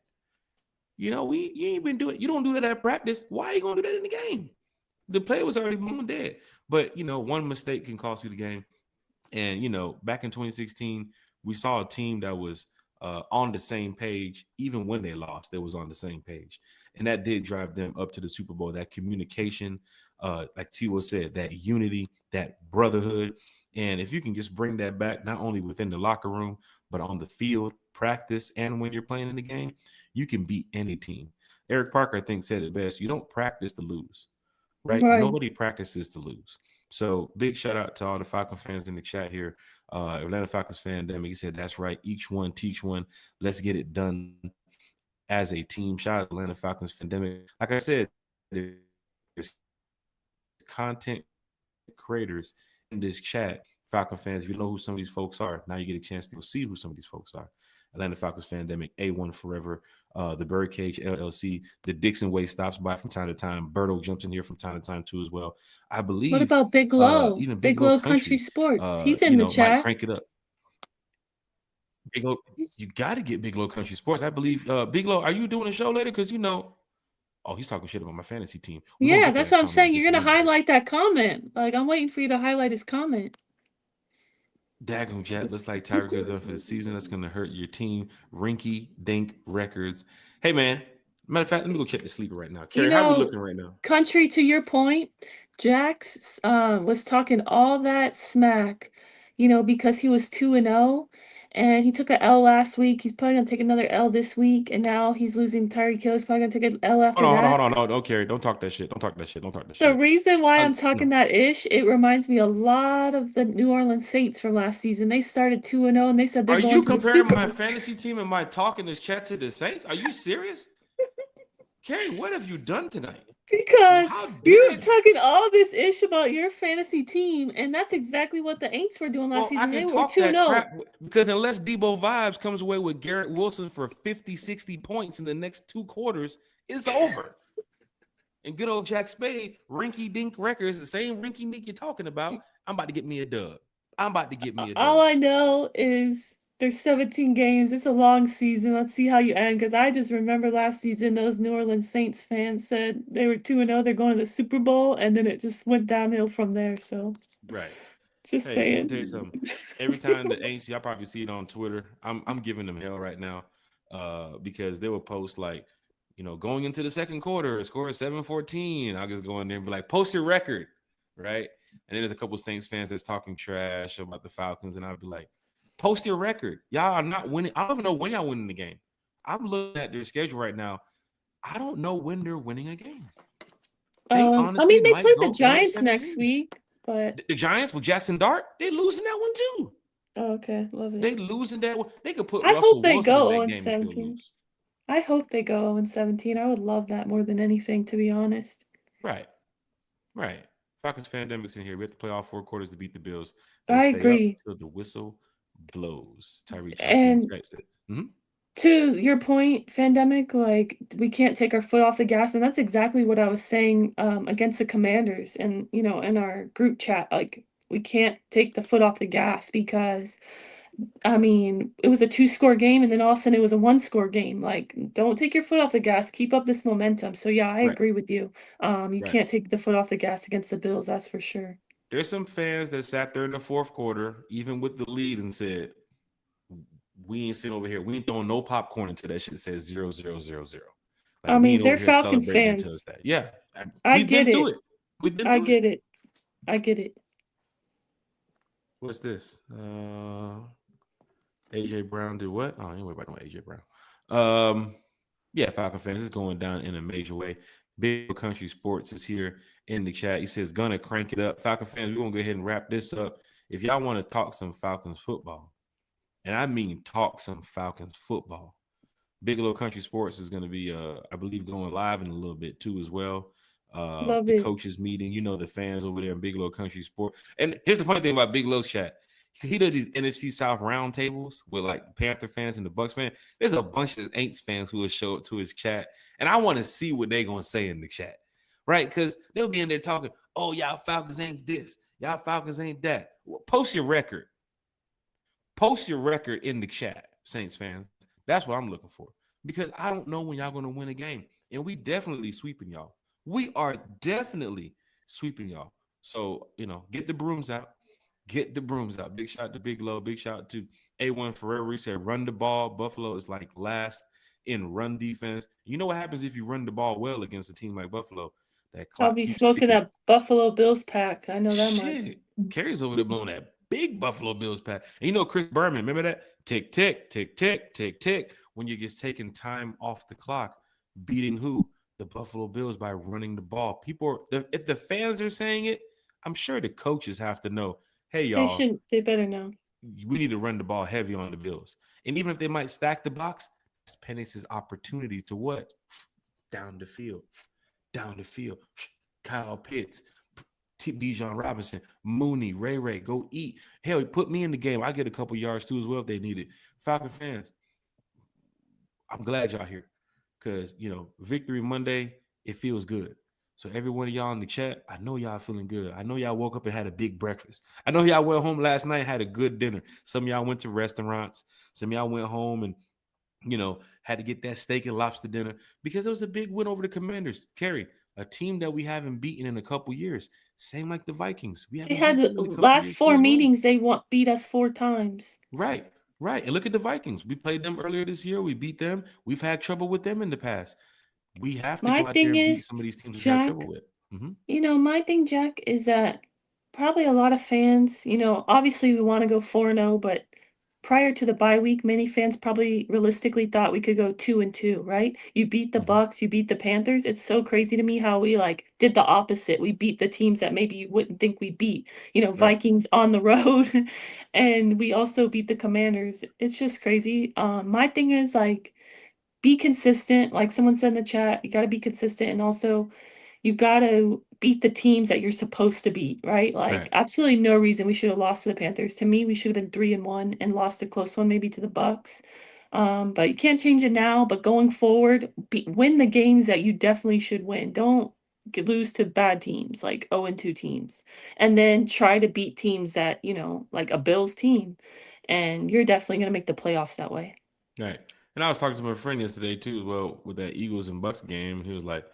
You ain't been doing. You don't do that at practice. Why are you gonna do that in the game? The play was already blown dead. But one mistake can cost you the game. And back in 2016, we saw a team that was on the same page. Even when they lost, they was on the same page, and that did drive them up to the Super Bowl. That communication, like T.O. said, that unity, that brotherhood. And if you can just bring that back, not only within the locker room, but on the field, practice, and when you're playing in the game, you can beat any team. Eric Parker, I think, said it best. You don't practice to lose, right? Nobody practices to lose. So big shout out to all the Falcons fans in the chat here. Atlanta Falcons Fandemic, he said, that's right. Each one, teach one. Let's get it done as a team. Shout out to Atlanta Falcons Fandemic. Like I said, there's content creators in this chat. Falcon fans, if you know who some of these folks are, now you get a chance to see who some of these folks are. Atlanta Falcons Fandemic, A1 Forever, the Birdcage LLC, the Dixon Way stops by from time to time. Berto jumps in here from time to time too as well. I believe. What about Big Low? Even Big Low Country Sports. He's in the chat. Might crank it up. Big Low, you got to get Big Low Country Sports. I believe. Big Low, are you doing a show later? Because oh, he's talking shit about my fantasy team. Yeah, that's what I'm saying. You're gonna highlight that comment. Like, I'm waiting for you to highlight his comment. Daggum Jet looks like Tyreek is done for the season. That's going to hurt your team. Rinky Dink Records. Hey, man. Matter of fact, let me go check the sleeper right now. Carrie, how are we looking right now? Country, to your point, Jax was talking all that smack, because he was 2-0, and he took an L last week. He's probably going to take another L this week, and now he's losing Tyreek Hill. He's probably going to take an L after that. Hold on. Don't, Carrie. Don't talk that shit. Don't talk that shit. The reason why I'm talking that ish, it reminds me a lot of the New Orleans Saints from last season. They started 2-0, and they said they're going to the Super Bowl. Are you comparing my fantasy team and my talk in this chat to the Saints? Are you serious? Carrie, what have you done tonight? Because you were talking all this ish about your fantasy team, and that's exactly what the Aints were doing last season. They were 2-0. Because unless Debo Vibes comes away with Garrett Wilson for 50, 60 points in the next 2 quarters, it's over. And good old Jack Spade, Rinky Dink Records, the same Rinky Dink you're talking about, I'm about to get me a dub. All I know is there's 17 games. It's a long season. Let's see how you end. Because I just remember last season, those New Orleans Saints fans said they were 2-0. They're going to the Super Bowl, and then it just went downhill from there. So, right. Just saying. I'll tell you something. Every time the Aints, y'all probably see it on Twitter. I'm giving them hell right now, because they will post like, going into the second quarter, score 7-14. I'll just go in there and be like, post your record, right? And then there's a couple of Saints fans that's talking trash about the Falcons, and I'll be like, post your record. Y'all are not winning. I don't even know when y'all winning the game. I'm looking at their schedule right now. I don't know when they're winning a game. They play the Giants next week, but the Giants with Jackson Dart, they losing that one too. Oh, okay, love it. They losing that one. They could put. I Russell hope they Wilson go in that game 0-17. I hope they go 0-17. I would love that more than anything, to be honest. Right. Falcons Fandemic's in here. We have to play all 4 quarters to beat the Bills. I agree. Until the whistle blows. Tyreek. And to your point, Fandemic, like, we can't take our foot off the gas, and that's exactly what I was saying against the Commanders, and in our group chat, like, we can't take the foot off the gas because, I mean, it was a 2-score game, and then all of a sudden it was a 1-score game. Like, don't take your foot off the gas. Keep up this momentum. So yeah, I agree with you. You can't take the foot off the gas against the Bills. That's for sure. There's some fans that sat there in the 4th quarter, even with the lead, and said, we ain't sitting over here. We ain't throwing no popcorn into that shit that says 0-0-0-0. Like, I mean, they're Falcons fans. Yeah. I get it. I get it. I get it. What's this? AJ Brown did what? Oh, anyway, about AJ Brown. Yeah, Falcon fans, is going down in a major way. Big Country Sports is here in the chat. He says, gonna crank it up. Falcon fans, we're gonna go ahead and wrap this up. If y'all want to talk some Falcons football, and I mean talk some Falcons football, Bigelow Country Sports is going to be, I believe, going live in a little bit too as well. The coaches meeting, the fans over there in Bigelow Country Sport. And here's the funny thing about Bigelow's chat. He does these NFC South roundtables with like Panther fans and the Bucks fans. There's a bunch of Aints fans who will show up to his chat, and I want to see what they're going to say in the chat, right? Because they'll be in there talking, oh, y'all Falcons ain't this. Y'all Falcons ain't that. Well, post your record. Post your record in the chat, Saints fans. That's what I'm looking for. because I don't know when y'all going to win a game. And we definitely sweeping y'all. We are definitely sweeping y'all. So, get the brooms out. Get the brooms out. Big shout to Big Low. Big shout to A1 Forever. He said, run the ball. Buffalo is like last in run defense. You know what happens if you run the ball well against a team like Buffalo? That I'll clock be keeps smoking ticking. that Buffalo Bills pack. I know that much. Shit. Carrie's over there blowing that big Buffalo Bills pack. And Chris Berman, remember that? Tick, tick, tick, tick, tick, tick. When you get taking time off the clock, beating who? The Buffalo Bills by running the ball. If the fans are saying it, I'm sure the coaches have to know, hey, y'all, They better know. we need to run the ball heavy on the Bills. And even if they might stack the box, it's Penix's opportunity to what? Down the field. Kyle Pitts, Bijan Robinson, Mooney, Ray, go eat. Hell, put me in the game. I get a couple yards too as well if they need it. Falcon fans, I'm glad y'all here because, Victory Monday, it feels good. So every one of y'all in the chat, I know y'all feeling good. I know y'all woke up and had a big breakfast. I know y'all went home last night and had a good dinner. Some of y'all went to restaurants. Some of y'all went home and, had to get that steak and lobster dinner because it was a big win over the Commanders. Kerry, a team that we haven't beaten in a couple years. Same like the Vikings. We They haven't had beat the them in a couple last years 4 as well. meetings. They beat us 4 times. Right. And look at the Vikings. We played them earlier this year. We beat them. We've had trouble with them in the past. We have to My go out there thing and beat is, some of these teams we've had Jack, trouble with. my thing, Jack, is that probably a lot of fans, obviously we want to go 4-0, but prior to the bye week, many fans probably realistically thought we could go 2-2, right? You beat the Bucks, you beat the Panthers. It's so crazy to me how we did the opposite. We beat the teams that maybe you wouldn't think we beat. Right. Vikings on the road, and we also beat the Commanders. It's just crazy. My thing is be consistent. Like someone said in the chat, you got to be consistent, and also you got to beat the teams that you're supposed to beat, right? Right. Absolutely no reason we should have lost to the Panthers. To me, we should have been 3-1 and lost a close one, maybe to the Bucks. But you can't change it now. But going forward, win the games that you definitely should win. Don't lose to bad teams like 0-2 teams, and then try to beat teams that like a Bills team, and you're definitely gonna make the playoffs that way. Right. And I was talking to my friend yesterday too, as well, with that Eagles and Bucks game. And he was like,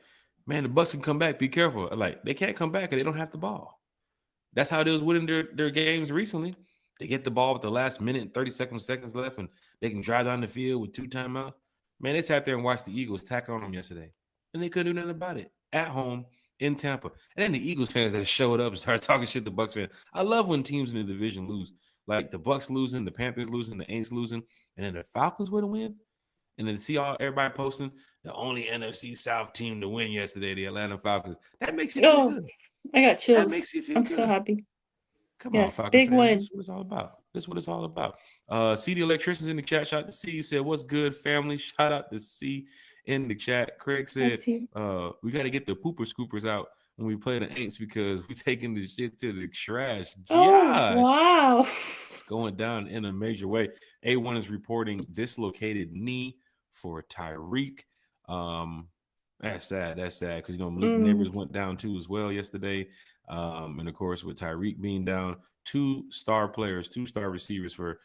man, the Bucks can come back. Be careful. They can't come back because they don't have the ball. That's how it was winning their games recently. They get the ball with the last minute and 30 seconds left, and they can drive down the field with 2 timeouts. Man, they sat there and watched the Eagles tackle on them yesterday, and they couldn't do nothing about it at home in Tampa. And then the Eagles fans that showed up and started talking shit to Bucks fans. I love when teams in the division lose. Like the Bucks losing, the Panthers losing, the Aints losing, and then the Falcons would win. And then see everybody posting the only NFC South team to win yesterday, the Atlanta Falcons. That makes you feel good. I got chills. That makes you feel I'm good. so happy. Come on, Falcon big fans. win. This is what it's all about. This is what it's all about. C, the electrician's in the chat. Shout out to C. He said, what's good, family? Shout out to C in the chat. Craig said, we got to get the pooper scoopers out when we play the Aints because we taking the shit to the trash. Oh, wow. It's going down in a major way. A1 is reporting dislocated knee for Tyreek. That's sad. Because Malik Neighbors went down too as well yesterday. And of course, with Tyreek being down, 2 star players, 2 star receivers for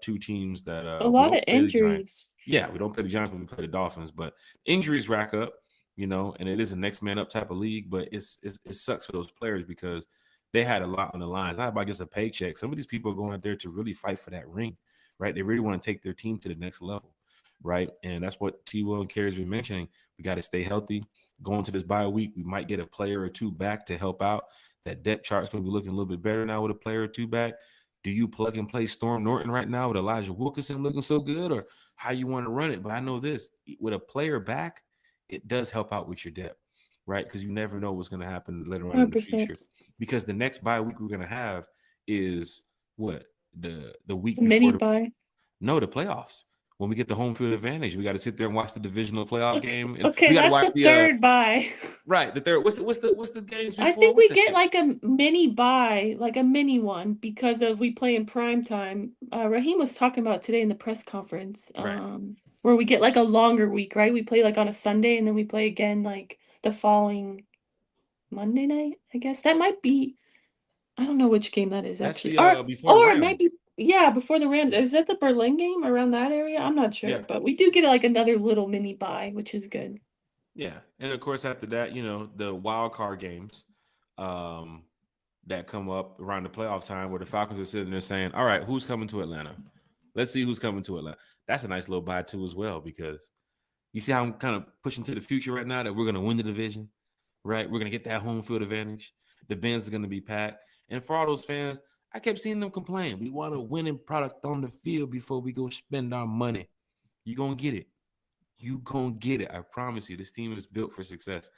2 teams that a lot of injuries. Yeah, we don't play the Giants when we play the Dolphins, but injuries rack up, and it is a next man up type of league. But it sucks for those players because they had a lot on the line. It's not about just a paycheck. Some of these people are going out there to really fight for that ring, right? They really want to take their team to the next level, right? And that's what T-Will and Carrie's been mentioning. We got to stay healthy. Going to this bye week, we might get a player or 2 back to help out. That depth chart is going to be looking a little bit better now with a player or 2 back. Do you plug and play Storm Norton right now with Elijah Wilkinson looking so good, or how you want to run it? But I know this, with a player back, it does help out with your depth, right? Because you never know what's going to happen later on 100%. In the future. Because the next bye week we're going to have is what? The week before mini bye? No, the playoffs. When we get the home field advantage, we got to sit there and watch the divisional playoff game. And okay, we got to watch the third bye. Right, the third. What's the games before? I think we get like a mini bye, like a mini one, because of we play in prime time. Raheem was talking about today in the press conference, where we get like a longer week, right? We play like on a Sunday, and then we play again like the following Monday night. I guess that might be. I don't know which game that is actually. That's before the Rams. Yeah, before the Rams. Is that the Berlin game around that area? I'm not sure, Yeah. but we do get like another little mini bye, which is good. Yeah, and of course after that, the wild card games um, that come up around the playoff time, where the Falcons are sitting there saying, "All right, who's coming to Atlanta? Let's see who's coming to Atlanta." That's a nice little bye too, as well, because you see how I'm kind of pushing to the future right now that we're going to win the division, right? We're going to get that home field advantage. The Benz are going to be packed, and for all those fans, I kept seeing them complain. We want a winning product on the field before we go spend our money. You're gonna get it. You gonna get it. I promise you. This team is built for success.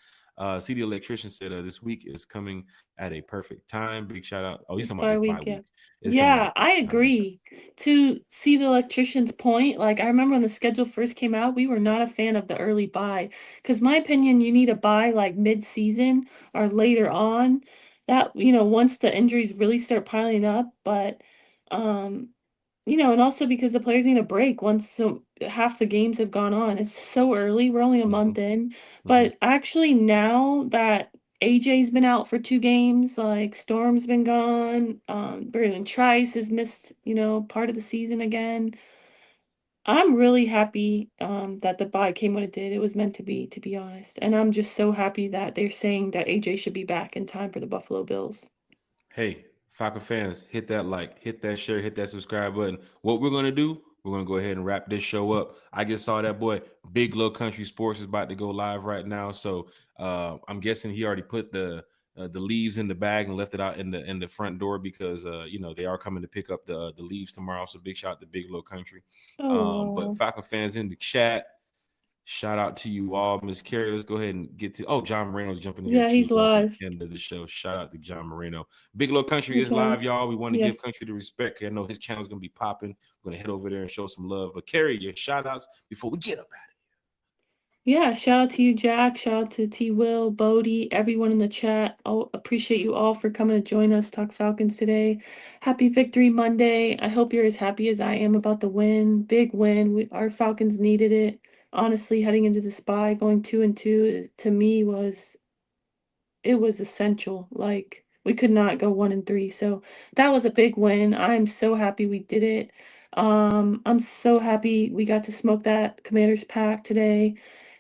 CD Electrician said this week is coming at a perfect time. Big shout out. Oh, he's This talking about bye this week, bye yeah. week. It's coming at a Yeah, I perfect time. Big shout out. agree. To see the electrician's point, like I remember when the schedule first came out, we were not a fan of the early bye. Because my opinion, you need a bye like mid-season or later on. That, once the injuries really start piling up. But um, and also because the players need a break once half the games have gone on. It's so early. We're only a Mm-hmm. month in. Mm-hmm. But actually, now that AJ's been out for 2 games, like Storm's been gone, Braylon Trice has missed, part of the season again. I'm really happy that the bye came when it did. It was meant to be honest. And I'm just so happy that they're saying that AJ should be back in time for the Buffalo Bills. Hey, Falcon fans, hit that like, hit that share, hit that subscribe button. What we're gonna do, we're gonna go ahead and wrap this show up. I just saw that boy Big Low Country Sports is about to go live right now, so I'm guessing he already put the leaves in the bag and left it out in the front door because they are coming to pick up the leaves tomorrow. So big shout out to Big Low Country. Oh, But wow. Falcon fans in the chat, shout out to you all. Miss Carrie, let's go ahead and get to. Oh, John Moreno's jumping in here Yeah, too he's as well at the live. end of the show. Shout out to John Moreno. Big Low Country Hey, is live, John. y'all. We want to give Yes. Country the respect. I know his channel's going to be popping. We're going to head over there and show some love. But Carrie, your shout outs before we get up out of Yeah, shout out to you, Jack. Shout out to T Will, Bodie, everyone in the chat. Oh, appreciate you all for coming to join us, talk Falcons today. Happy Victory Monday. I hope you're as happy as I am about the win. Big win. Our Falcons needed it. Honestly, heading into the spy, going 2-2 to me was essential. Like we could not go 1-3. So that was a big win. I'm so happy we did it. I'm so happy we got to smoke that Commanders pack today.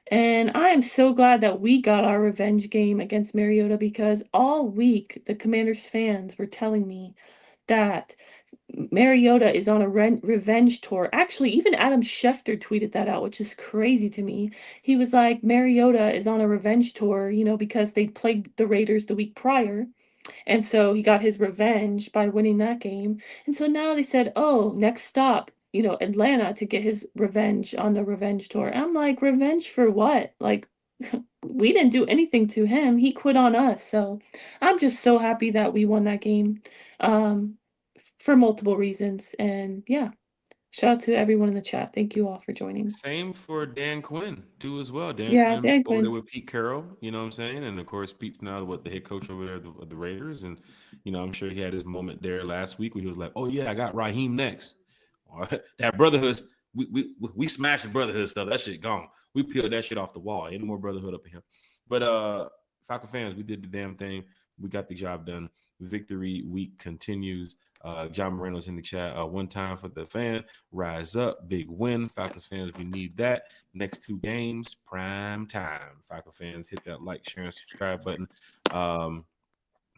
And I am so glad that we got our revenge game against Mariota because all week the Commanders fans were telling me that Mariota is on a revenge tour. Actually, even Adam Schefter tweeted that out, which is crazy to me. He was like, Mariota is on a revenge tour, because they played the Raiders the week prior. And so he got his revenge by winning that game. And so now they said, oh, next stop, Atlanta to get his revenge on the revenge tour. I'm like, revenge for what? Like, we didn't do anything to him. He quit on us. So I'm just so happy that we won that game for multiple reasons. And yeah, shout out to everyone in the chat. Thank you all for joining. Same for Dan Quinn, too, as well. Dan Yeah, Quinn Dan over there Quinn. with Pete Carroll, you know what I'm saying? And of course, Pete's now the head coach over there of the Raiders. And, I'm sure he had his moment there last week where he was like, oh, yeah, I got Raheem next. That brotherhood, we smashed the brotherhood stuff. That shit gone. We peeled that shit off the wall. Ain't no more brotherhood up in here. But Falcon fans, we did the damn thing. We got the job done. Victory week continues. John Moreno's in the chat. One time for the fan. Rise up. Big win. Falcons fans, we need that. Next 2 games, prime time. Falcon fans, hit that like, share, and subscribe button.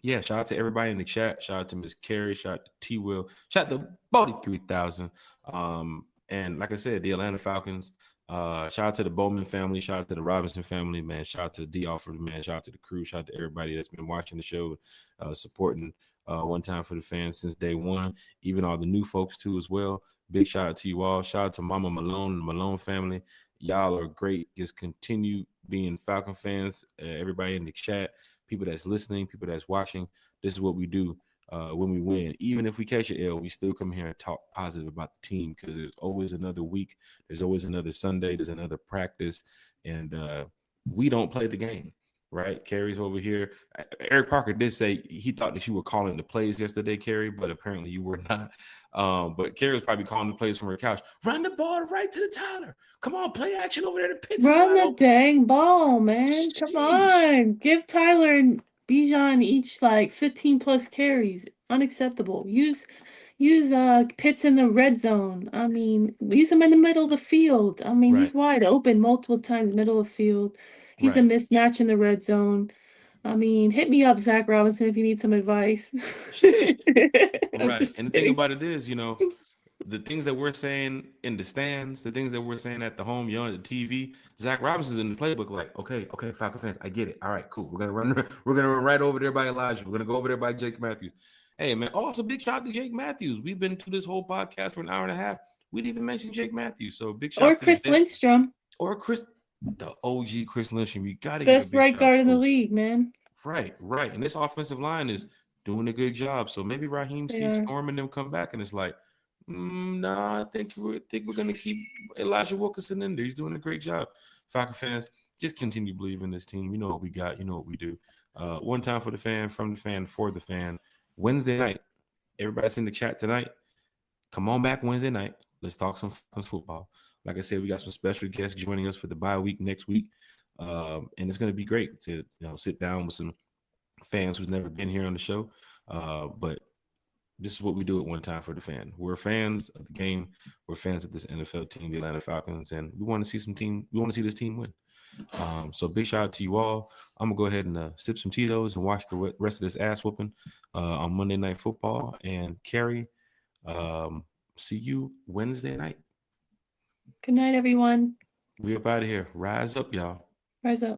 Yeah, shout out to everybody in the chat. Shout out to Miss Carrie. Shout out to T Will. Shout out to Bodie 3000. And like I said, the Atlanta Falcons. Shout out to the Bowman family. Shout out to the Robinson family, man. Shout out to D Alford, man. Shout out to the crew. Shout out to everybody that's been watching the show, supporting one time for the fans since day one. Even all the new folks too as well. Big shout out to you all. Shout out to Mama Malone and the Malone family. Y'all are great. Just continue being Falcon fans. Everybody in the chat, people that's listening, people that's watching. This is what we do when we win. Even if we catch an L, we still come here and talk positive about the team because there's always another week. There's always another Sunday. There's another practice. And we don't play the game, right? Carrie's over here. Eric Parker did say he thought that you were calling the plays yesterday, Carrie, but apparently you were not. But Carrie was probably calling the plays from her couch. Run the ball right to the Tyler. Come on, play action over there. The Pitts is Run wide the open. dang ball, man. Come Sheesh. on. Give Tyler and Bijan each like 15 plus carries. Unacceptable. Use Pitts in the red zone. I mean, use him in the middle of the field. I mean, he's wide open multiple times, middle of the field. He's a mismatch in the red zone. I mean, hit me up, Zach Robinson, if you need some advice. Right. And the thing about it is, the things that we're saying in the stands, the things that we're saying at the home, on the TV, Zach Robinson's in the playbook. Like, okay, Falcon fans, I get it. All right, cool. We're gonna run right over there by Elijah. We're gonna go over there by Jake Matthews. Hey, man. Also, big shout out to Jake Matthews. We've been through this whole podcast for an hour and a half. We didn't even mention Jake Matthews. So big shout out to Chris Lindstrom. Or the OG Chris Lindstrom. You got to best right guard in the league, man. Right. And this offensive line is doing a good job. So maybe Raheem sees Storm and them come back, and it's like, nah, I think we're gonna keep Elijah Wilkinson in there. He's doing a great job. Falcon fans, just continue believing in this team. You know what we got. You know what we do. One time for the fan, from the fan, for the fan. Wednesday night. Everybody's in the chat tonight. Come on back Wednesday night. Let's talk some football. Like I said, we got some special guests joining us for the bye week next week. And it's going to be great to sit down with some fans who's never been here on the show. But this is what we do at One Time for the Fan. We're fans of the game. We're fans of this NFL team, the Atlanta Falcons, and we want to see this team win. So big shout out to you all. I'm gonna go ahead and sip some Tito's and watch the rest of this ass whooping on Monday Night Football. And Carrie, see you Wednesday night. Good night, everyone. We up out of here. Rise up, y'all. Rise up.